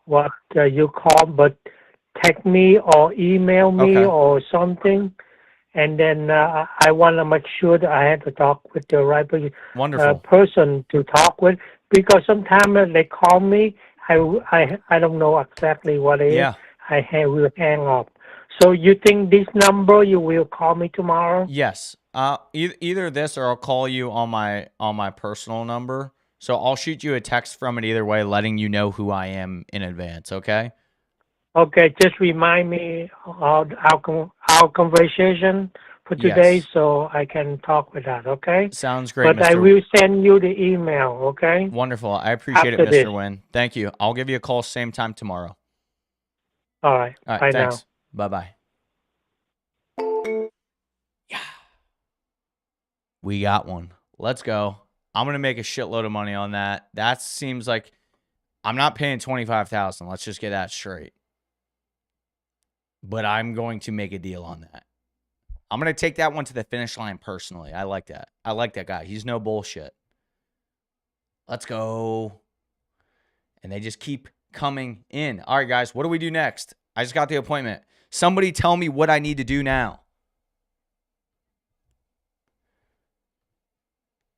what you call, but text me or email me or something, and then I want to make sure that I have to talk with the right person to talk with, because sometimes they call me, I don't know exactly what it is. I will hang up. So you think this number, you will call me tomorrow? Yes. Either this or I'll call you on my personal number. So I'll shoot you a text from it either way, letting you know who I am in advance. Okay. Okay, just remind me of our conversation for today Yes. so I can talk with that, okay? Sounds great, But I Mr. will send you the email, okay? Wonderful. I appreciate it, After this. Mr. Wynn. Thank you. I'll give you a call same time tomorrow. All right. All right. Bye now. Thanks. Bye-bye. Yeah. We got one. Let's go. I'm going to make a shitload of money on that. That seems like I'm not paying 25,000. Let's just get that straight. But I'm going to make a deal on that. I'm going to take that one to the finish line personally. I like that. I like that guy. He's no bullshit. Let's go. And they just keep coming in. All right, guys, what do we do next? I just got the appointment. Somebody tell me what I need to do now.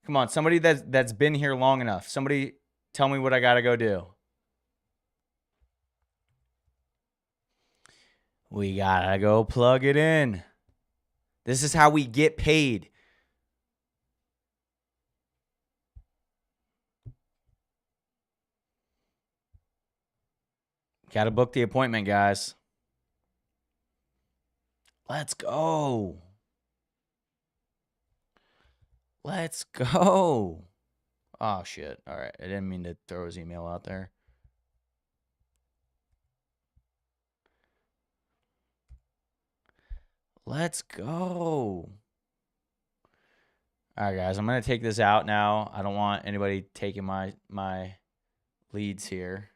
Come on, somebody that's been here long enough. Somebody tell me what I got to go do. We got to go plug it in. This is how we get paid. Got to book the appointment, guys. Let's go. Let's go. Oh, shit. All right. I didn't mean to throw his email out there. Let's go. All right, guys. I'm going to take this out now. I don't want anybody taking my leads here.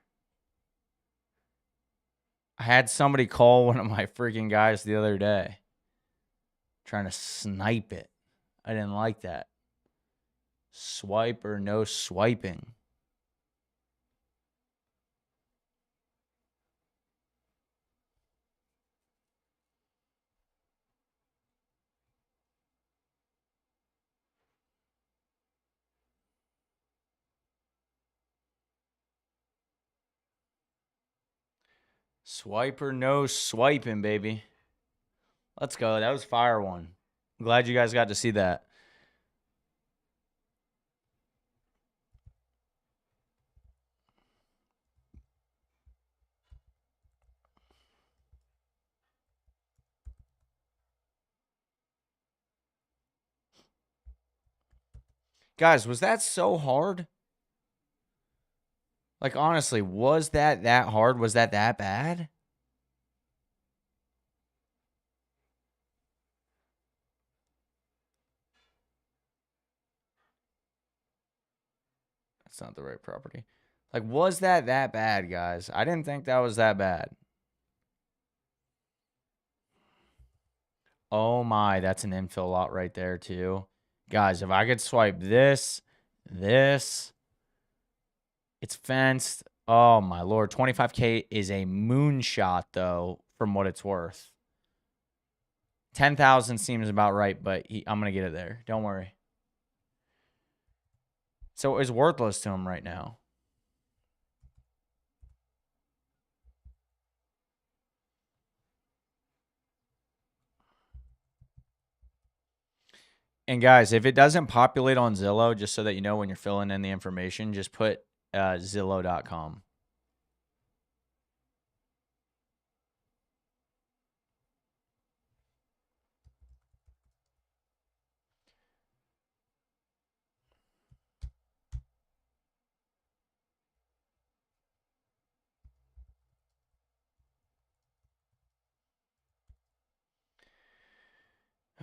I had somebody call one of my freaking guys the other day trying to snipe it. I didn't like that. Swipe or no swiping. Swipe or no swiping, baby. Let's go. That was fire one. I'm glad you guys got to see that. Guys, was that so hard? Like, honestly, was that hard? Was that bad? That's not the right property. Like, was that bad, guys? I didn't think that was that bad. Oh my, that's an infill lot right there too. Guys, if I could swipe this, it's fenced. Oh my Lord, 25K is a moonshot though, from what it's worth. 10,000 seems about right, but I'm going to get it there. Don't worry. So it's worthless to him right now. And guys, if it doesn't populate on Zillow, just so that you know when you're filling in the information, just put Zillow.com.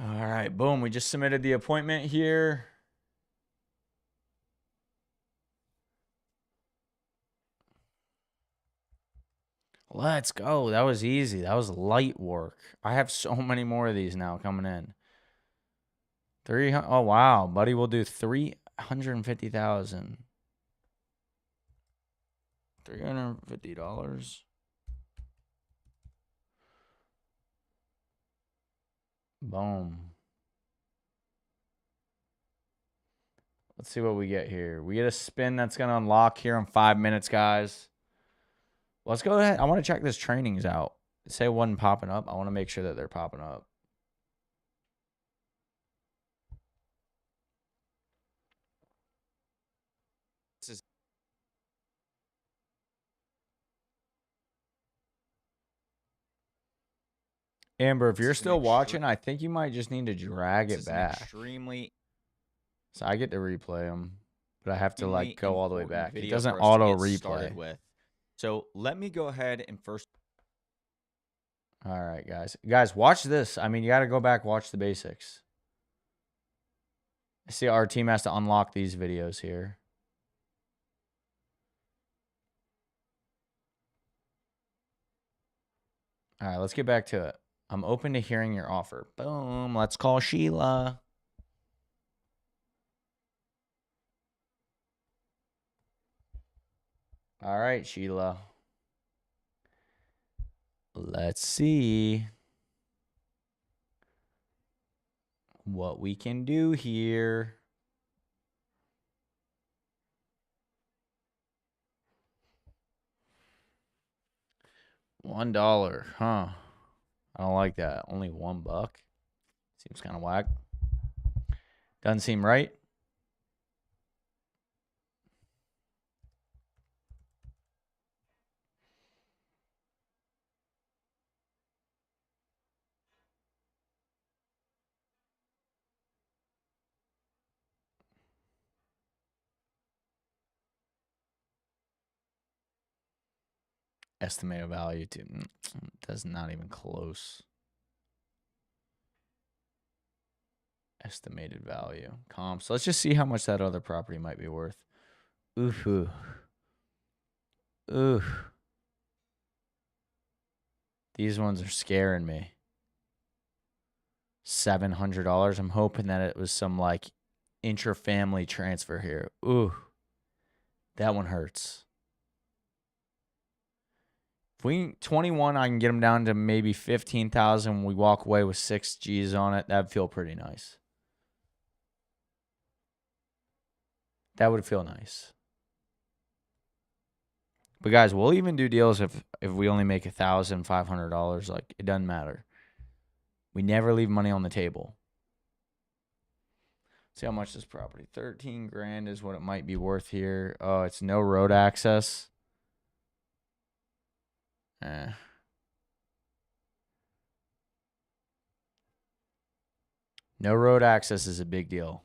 All right, boom. We just submitted the appointment here. Let's go. That was easy. That was light work. I have so many more of these now coming in. 300. Oh, wow. Buddy, we'll do 350,000. $350. Boom. Let's see what we get here. We get a spin that's going to unlock here in 5 minutes, guys. Let's go ahead. I want to check this trainings out. Say it wasn't popping up. I want to make sure that they're popping up. Amber, if you're This is an still watching, I think you might just need to drag This it is an back. extremely So I get to replay them, but I have to like go all the way important back. It video doesn't for us to auto get started replay. with. So let me go ahead and first. All right, guys. Guys, watch this. I mean, you got to go back, watch the basics. I see our team has to unlock these videos here. All right, let's get back to it. I'm open to hearing your offer. Boom. Let's call Sheila. All right, Sheila. Let's see what we can do here. $1, huh? I don't like that. Only $1. Seems kind of whack. Doesn't seem right. Estimated value to that's not even close. Estimated value comps. Let's just see how much that other property might be worth. Ooh. Ooh. These ones are scaring me. $700. I'm hoping that it was some like intra-family transfer here. Ooh. That one hurts. If we 21, I can get them down to maybe 15,000. We walk away with 6 G's on it. That'd feel pretty nice. That would feel nice. But guys, we'll even do deals if we only make $1,500. Like, it doesn't matter. We never leave money on the table. See how much this property. 13 grand is what it might be worth here. Oh, it's no road access. No road access is a big deal.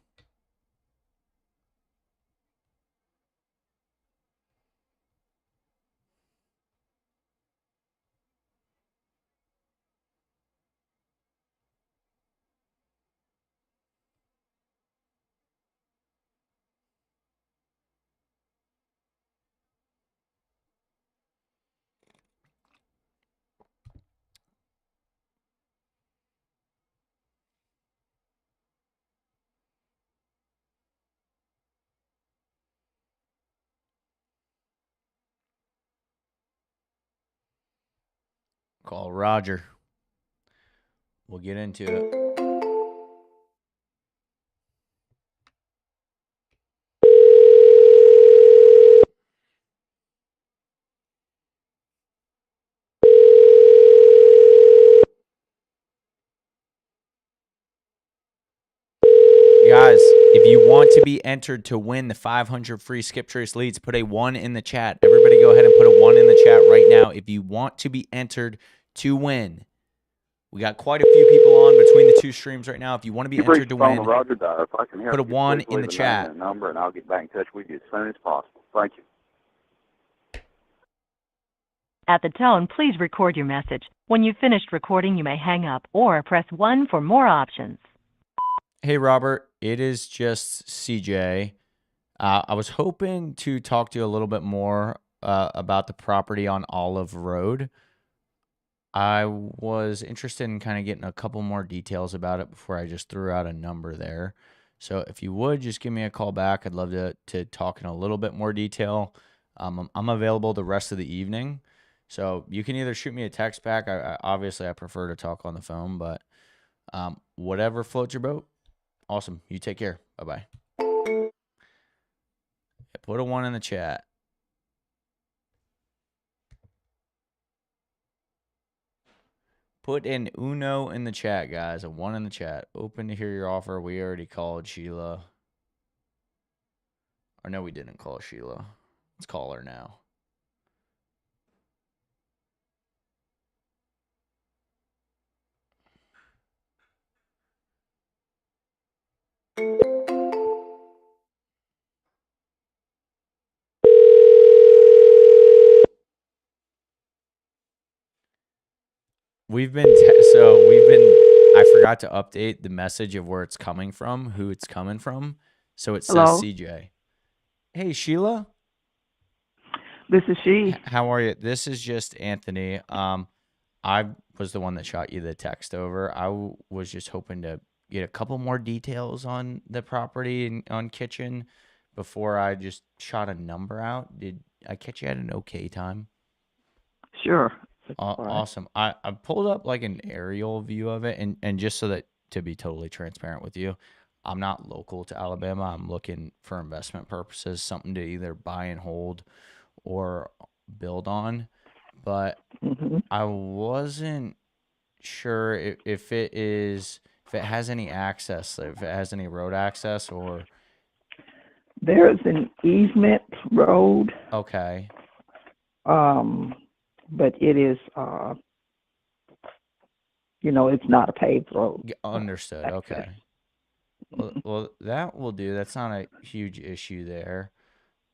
Call Roger. We'll get into it. Guys, if you want to be entered to win the 500 free Skip Trace leads, put a 1 in the chat. Everybody go ahead and put a 1 in the chat right now if you want to be entered to win. We got quite a few people on between the two streams right now. If you want to be entered to win, Roger Dial. If I can help put a you, 1 please in the leave a name chat. and a number, and I'll get back in touch with you as soon as possible. Thank you. At the tone, please record your message. When you've finished recording, you may hang up or press 1 for more options. Hey, Robert, it is just CJ. I was hoping to talk to you a little bit more about the property on Olive Road. I was interested in kind of getting a couple more details about it before I just threw out a number there. So if you would, just give me a call back. I'd love to talk in a little bit more detail. I'm available the rest of the evening. So you can either shoot me a text back. Obviously, I prefer to talk on the phone, but whatever floats your boat. Awesome. You take care. Bye-bye. Put a 1 in the chat. Put an uno in the chat, guys. A 1 in the chat. Open to hear your offer. We already called Sheila. Or no, we didn't call Sheila. Let's call her now. I forgot to update the message of where it's coming from, who it's coming from. So it says Hello, CJ. Hey, Sheila. this is she. How are you? This is just Anthony. I was the one that shot you the text over. Was just hoping to get a couple more details on the property and on kitchen before I just shot a number out. Did I catch you at an okay time? Sure. That's fine. Awesome. I pulled up like an aerial view of it, and just so that to be totally transparent with you, I'm not local to Alabama. I'm looking for investment purposes, something to either buy and hold or build on. But hmm I wasn't sure if it has any access, if it has any road access or There's an easement road, okay. but it is, it's not a paved road. Understood. Access. Okay. Well, that will do. That's not a huge issue there.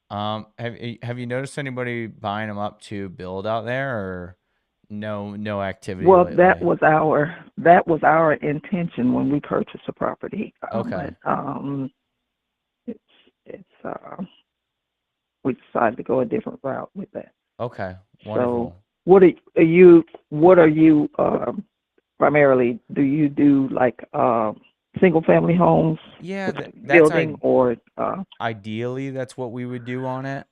Have you noticed anybody buying them up to build out there, or no activity Well, lately? that was our intention when we purchased the property. Okay. But it's we decided to go a different route with that. Okay. So, Wonderful. what are you primarily? Do you do like single family homes Yeah, with that's building or ideally that's what we would do on it.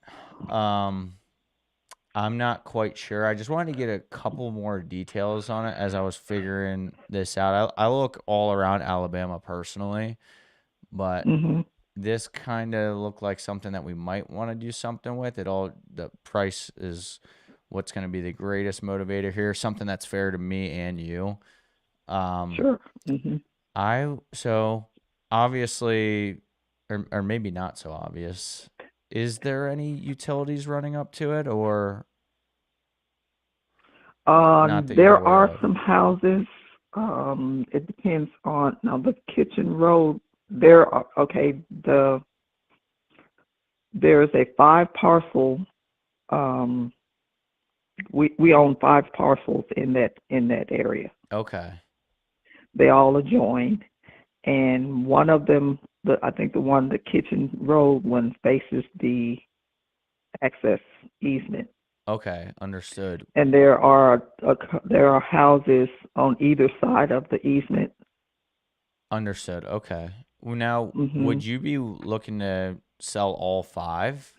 I'm not quite sure. I just wanted to get a couple more details on it as I was figuring this out. I look all around Alabama personally, but mhm. this kind of looked like something that we might want to do something with. The price is what's going to be the greatest motivator here, something that's fair to me and you. Um, Sure. Mhm. so obviously, or maybe not so obvious. Is there any utilities running up to it, or not that you're There aware are of? some houses. It depends on now the kitchen road. There are okay. There's a 5 parcel. Um, we own 5 parcels in that area. Okay. They all adjoin, and one of them, the kitchen road one faces the access easement. Okay, understood. And there are houses on either side of the easement. Understood. Okay. Well, now, hmm would you be looking to sell all 5?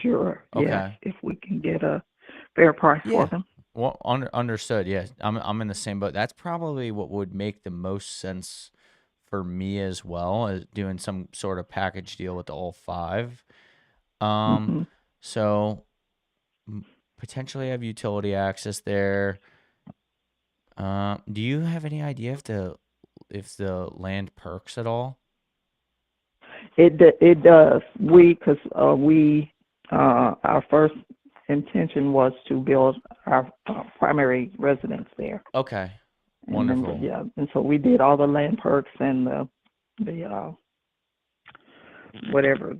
Sure, yes, Okay. if we can get a fair price for Yeah. them. Well, understood. Yeah, I'm in the same boat. That's probably what would make the most sense for me as well, as doing some sort of package deal with all 5. Um, hmm so potentially have utility access there. Do you have any idea if the land perks at all? It does. Our first intention was to build our primary residence there, Okay. and then Wonderful. and so we did all the land perks and the whatever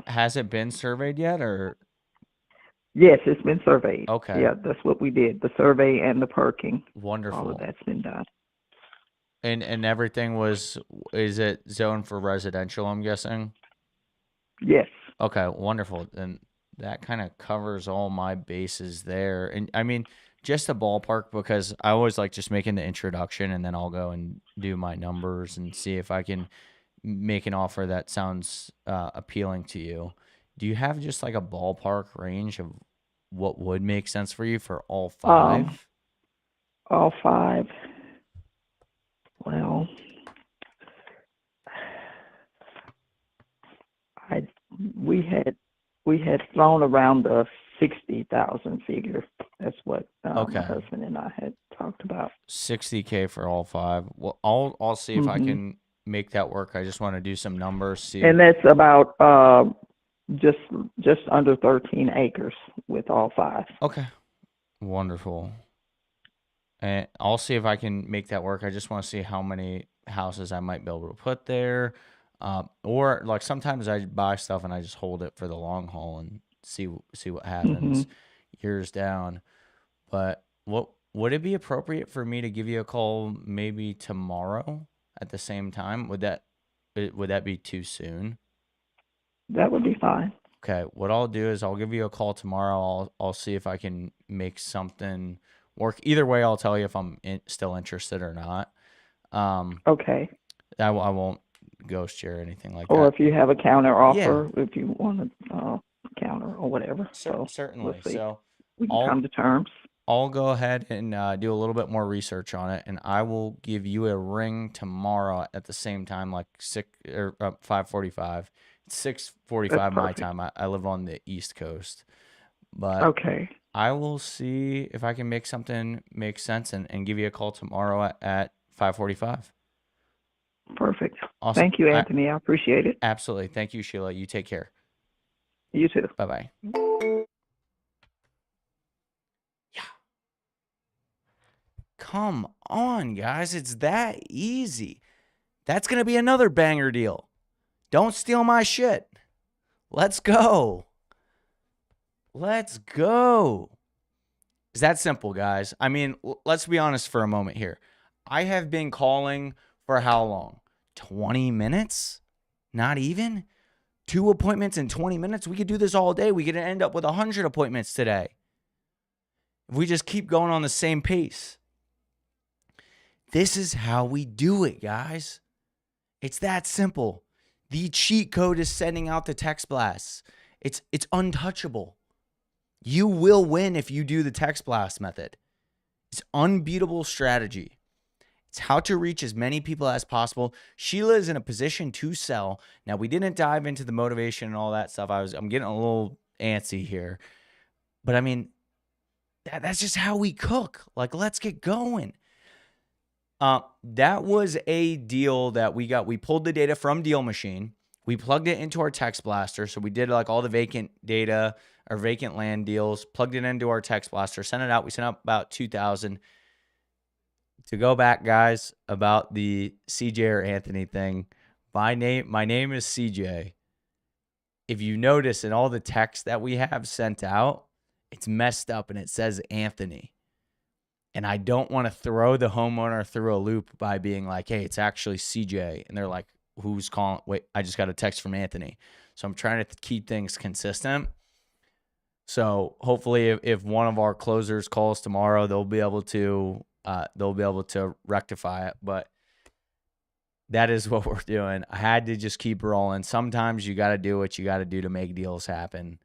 Has it been surveyed yet, or yes, it's been surveyed. okay? Yeah, that's what we did. The survey and the perking, all of Wonderful. that's been done. And everything is it zoned for residential, I'm guessing? Yes. Okay, wonderful. And that kind of covers all my bases there. And I mean, just a ballpark, because I always like just making the introduction and then I'll go and do my numbers and see if I can make an offer that sounds appealing to you. Do you have just like a ballpark range of what would make sense for you for all Um, 5? all 5. Well, I we had thrown around the 60,000 figure. That's what my Okay. husband and I had talked about. 60K for all 5. Well, I'll see if I hmm can make that work. I just want to do some numbers, see. And that's about just under 13 acres with all 5. Okay. Wonderful. And I'll see if I can make that work. I just want to see how many houses I might be able to put there. Or like sometimes I buy stuff and I just hold it for the long haul and see what Mm-hmm. happens years down. But what would it be appropriate for me to give you a call maybe tomorrow at the same time? Would that be too soon? That would be fine. Okay, what I'll do is I'll give you a call tomorrow. I'll see if I can make something work. Either way, I'll tell you if I'm still interested or not. Okay. I won't ghost you or anything like Or that. if you have a counter Yeah. offer, if you want to counter or whatever. So Certainly. we'll see. So We can come to terms. I'll go ahead and do a little bit more research on it, and I will give you a ring tomorrow at the same time, like 5:45. It's 6:45 my perfect. time. I live on the East Coast, but Okay. I will see if I can make something make sense and give you a call tomorrow at 5:45. Perfect. Awesome. Thank you, Anthony. I appreciate it. Absolutely. Thank you, Sheila. You take care. You too. Bye-bye. Yeah. Come on, guys. It's that easy. That's going to be another banger deal. Don't steal my shit. Let's go. Let's go. It's that simple, guys. I mean, let's be honest for a moment here. I have been calling for how long? 20 minutes? Not even? 2 appointments in 20 minutes? We could do this all day. We could end up with 100 appointments today if we just keep going on the same pace. This is how we do it, guys. It's that simple. The cheat code is sending out the text blasts. It's untouchable. You will win if you do the text blast method. It's unbeatable strategy. It's how to reach as many people as possible. Sheila is in a position to sell. Now, we didn't dive into the motivation and all that stuff. I'm getting a little antsy here. But I mean, that's just how we cook. Like, let's get going. That was a deal that we got. We pulled the data from Deal Machine. We plugged it into our text blaster. So we did like all the vacant data or vacant land deals, plugged it into our text blaster, sent it out. We sent out about 2,000. To go back, guys, about the CJ or Anthony thing, my name is CJ. If you notice in all the text that we have sent out, it's messed up and it says Anthony. And I don't want to throw the homeowner through a loop by being like, hey, it's actually CJ. And they're like, who's calling? Wait, I just got a text from Anthony. So I'm trying to keep things consistent. So hopefully if one of our closers calls tomorrow, they'll be able to rectify it. But that is what we're doing. I had to just keep rolling. Sometimes you got to do what you got to do to make deals happen.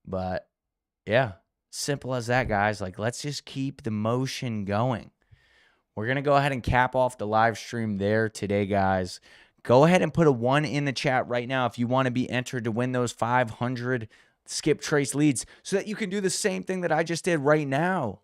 But yeah, simple as that, guys. Like, let's just keep the motion going. We're going to go ahead and cap off the live stream there today, guys. Go ahead and put a 1 in the chat right now if you want to be entered to win those 500 skip trace leads so that you can do the same thing that I just did right now.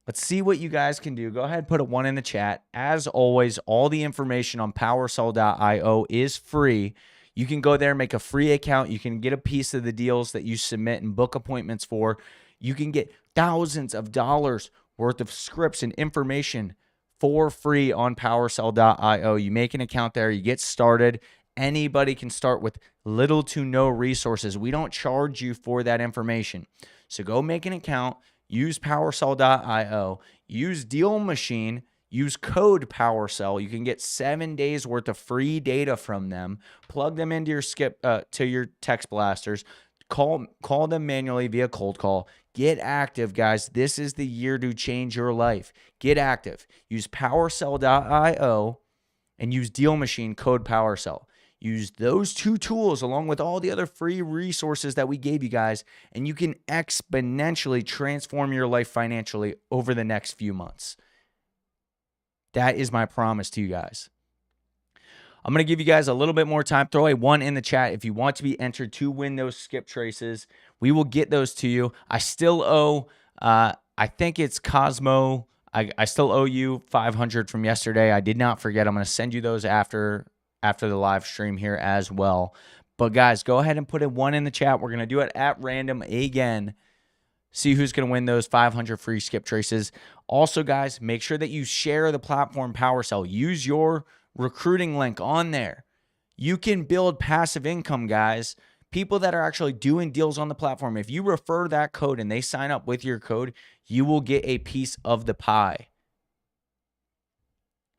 Let's see what you guys can do. Go ahead and put a 1 in the chat. As always, all the information on powersell.io is free. You can go there, make a free account. You can get a piece of the deals that you submit and book appointments for. You can get thousands of dollars worth of scripts and information for free on powersell.io. You make an account there, you get started. Anybody can start with little to no resources. We don't charge you for that information. So go make an account, use powersell.io, use Deal Machine, use code PowerSell. You can get 7 days worth of free data from them. Plug them into your to your text blasters. Call them manually via cold call. Get active, guys. This is the year to change your life. Get active. Use powersell.io and use Deal Machine code PowerSell. Use those 2 tools along with all the other free resources that we gave you guys, and you can exponentially transform your life financially over the next few months. That is my promise to you guys. I'm going to give you guys a little bit more time. Throw a 1 in the chat if you want to be entered to win those skip traces. We will get those to you. I still owe, I think it's Cosmo. I still owe you 500 from yesterday. I did not forget. I'm going to send you those after the live stream here as well. But guys, go ahead and put a 1 in the chat. We're going to do it at random again. See who's going to win those 500 free skip traces. Also, guys, make sure that you share the platform PowerSell. Use your recruiting link on there. You can build passive income, guys. People that are actually doing deals on the platform, if you refer that code and they sign up with your code, you will get a piece of the pie.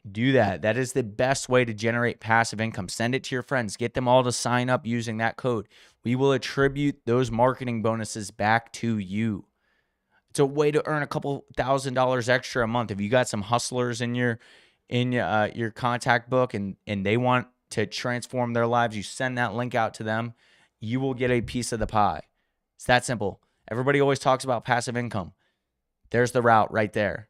Do that. That is the best way to generate passive income. Send it to your friends. Get them all to sign up using that code. We will attribute those marketing bonuses back to you. It's a way to earn a couple $1,000s extra a month. If you got some hustlers in your contact book and they want to transform their lives, you send that link out to them, you will get a piece of the pie. It's that simple. Everybody always talks about passive income. There's the route right there.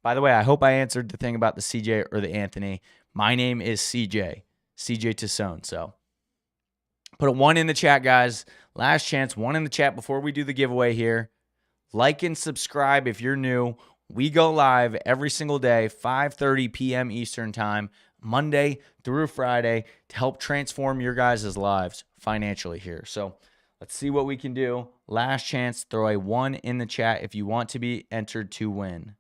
By the way, I hope I answered the thing about the CJ or the Anthony. My name is CJ Tassone. So put a 1 in the chat, guys. Last chance, 1 in the chat before we do the giveaway here. Like and subscribe if you're new. We go live every single day, 5:30 p.m. Eastern time, Monday through Friday, to help transform your guys' lives financially here. So let's see what we can do. Last chance, throw a 1 in the chat if you want to be entered to win.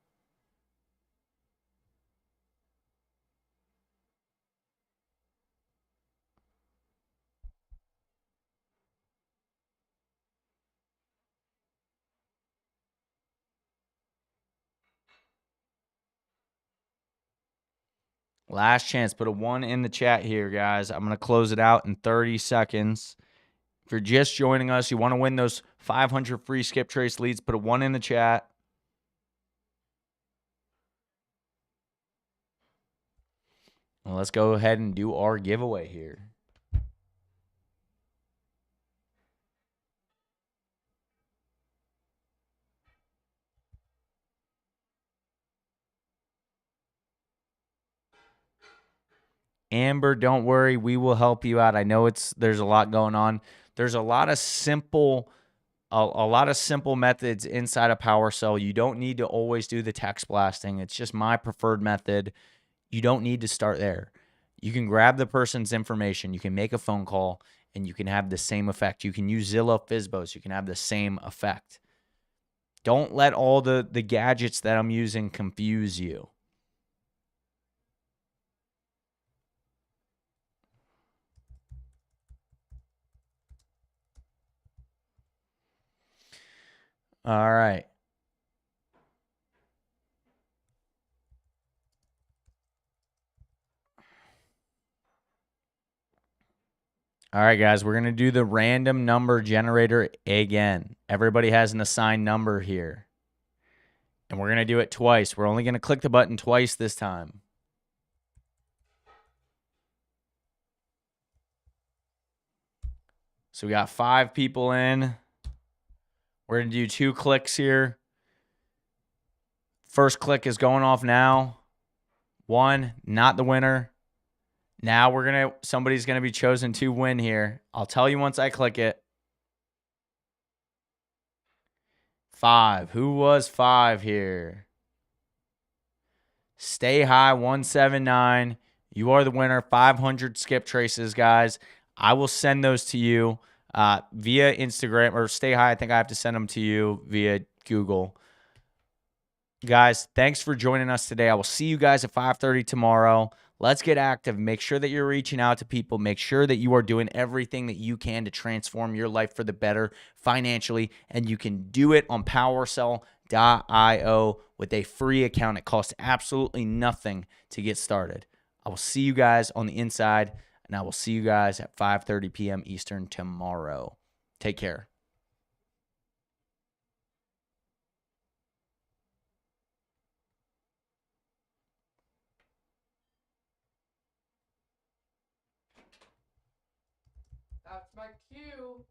Last chance. Put a 1 in the chat here, guys. I'm going to close it out in 30 seconds. If you're just joining us, you want to win those 500 free skip trace leads, put a 1 in the chat. Well, let's go ahead and do our giveaway here. Amber, don't worry, we will help you out. I know there's a lot going on. There's a lot of simple methods inside of PowerSell. You don't need to always do the text blasting. It's just my preferred method. You don't need to start there. You can grab the person's information, you can make a phone call, and you can have the same effect. You can use Zillow Fizbos, you can have the same effect. Don't let all the gadgets that I'm using confuse you. All right. All right, guys, we're going to do the random number generator again. Everybody has an assigned number here. And we're going to do it twice. We're only going to click the button twice this time. So we got 5 people in. We're going to do 2 clicks here. First click is going off now. 1, not the winner. Now somebody's going to be chosen to win here. I'll tell you once I click it. 5. Who was 5 here? Stay High 179. You are the winner. 500 skip traces, guys. I will send those to you via Instagram, or Stay High. I think I have to send them to you via Google. Guys, thanks for joining us today. I will see you guys at 5:30 tomorrow. Let's get active. Make sure that you're reaching out to people. Make sure that you are doing everything that you can to transform your life for the better financially. And you can do it on PowerSell.io with a free account. It costs absolutely nothing to get started. I will see you guys on the inside, and I will see you guys at 5:30 p.m. Eastern tomorrow. Take care. That's my cue.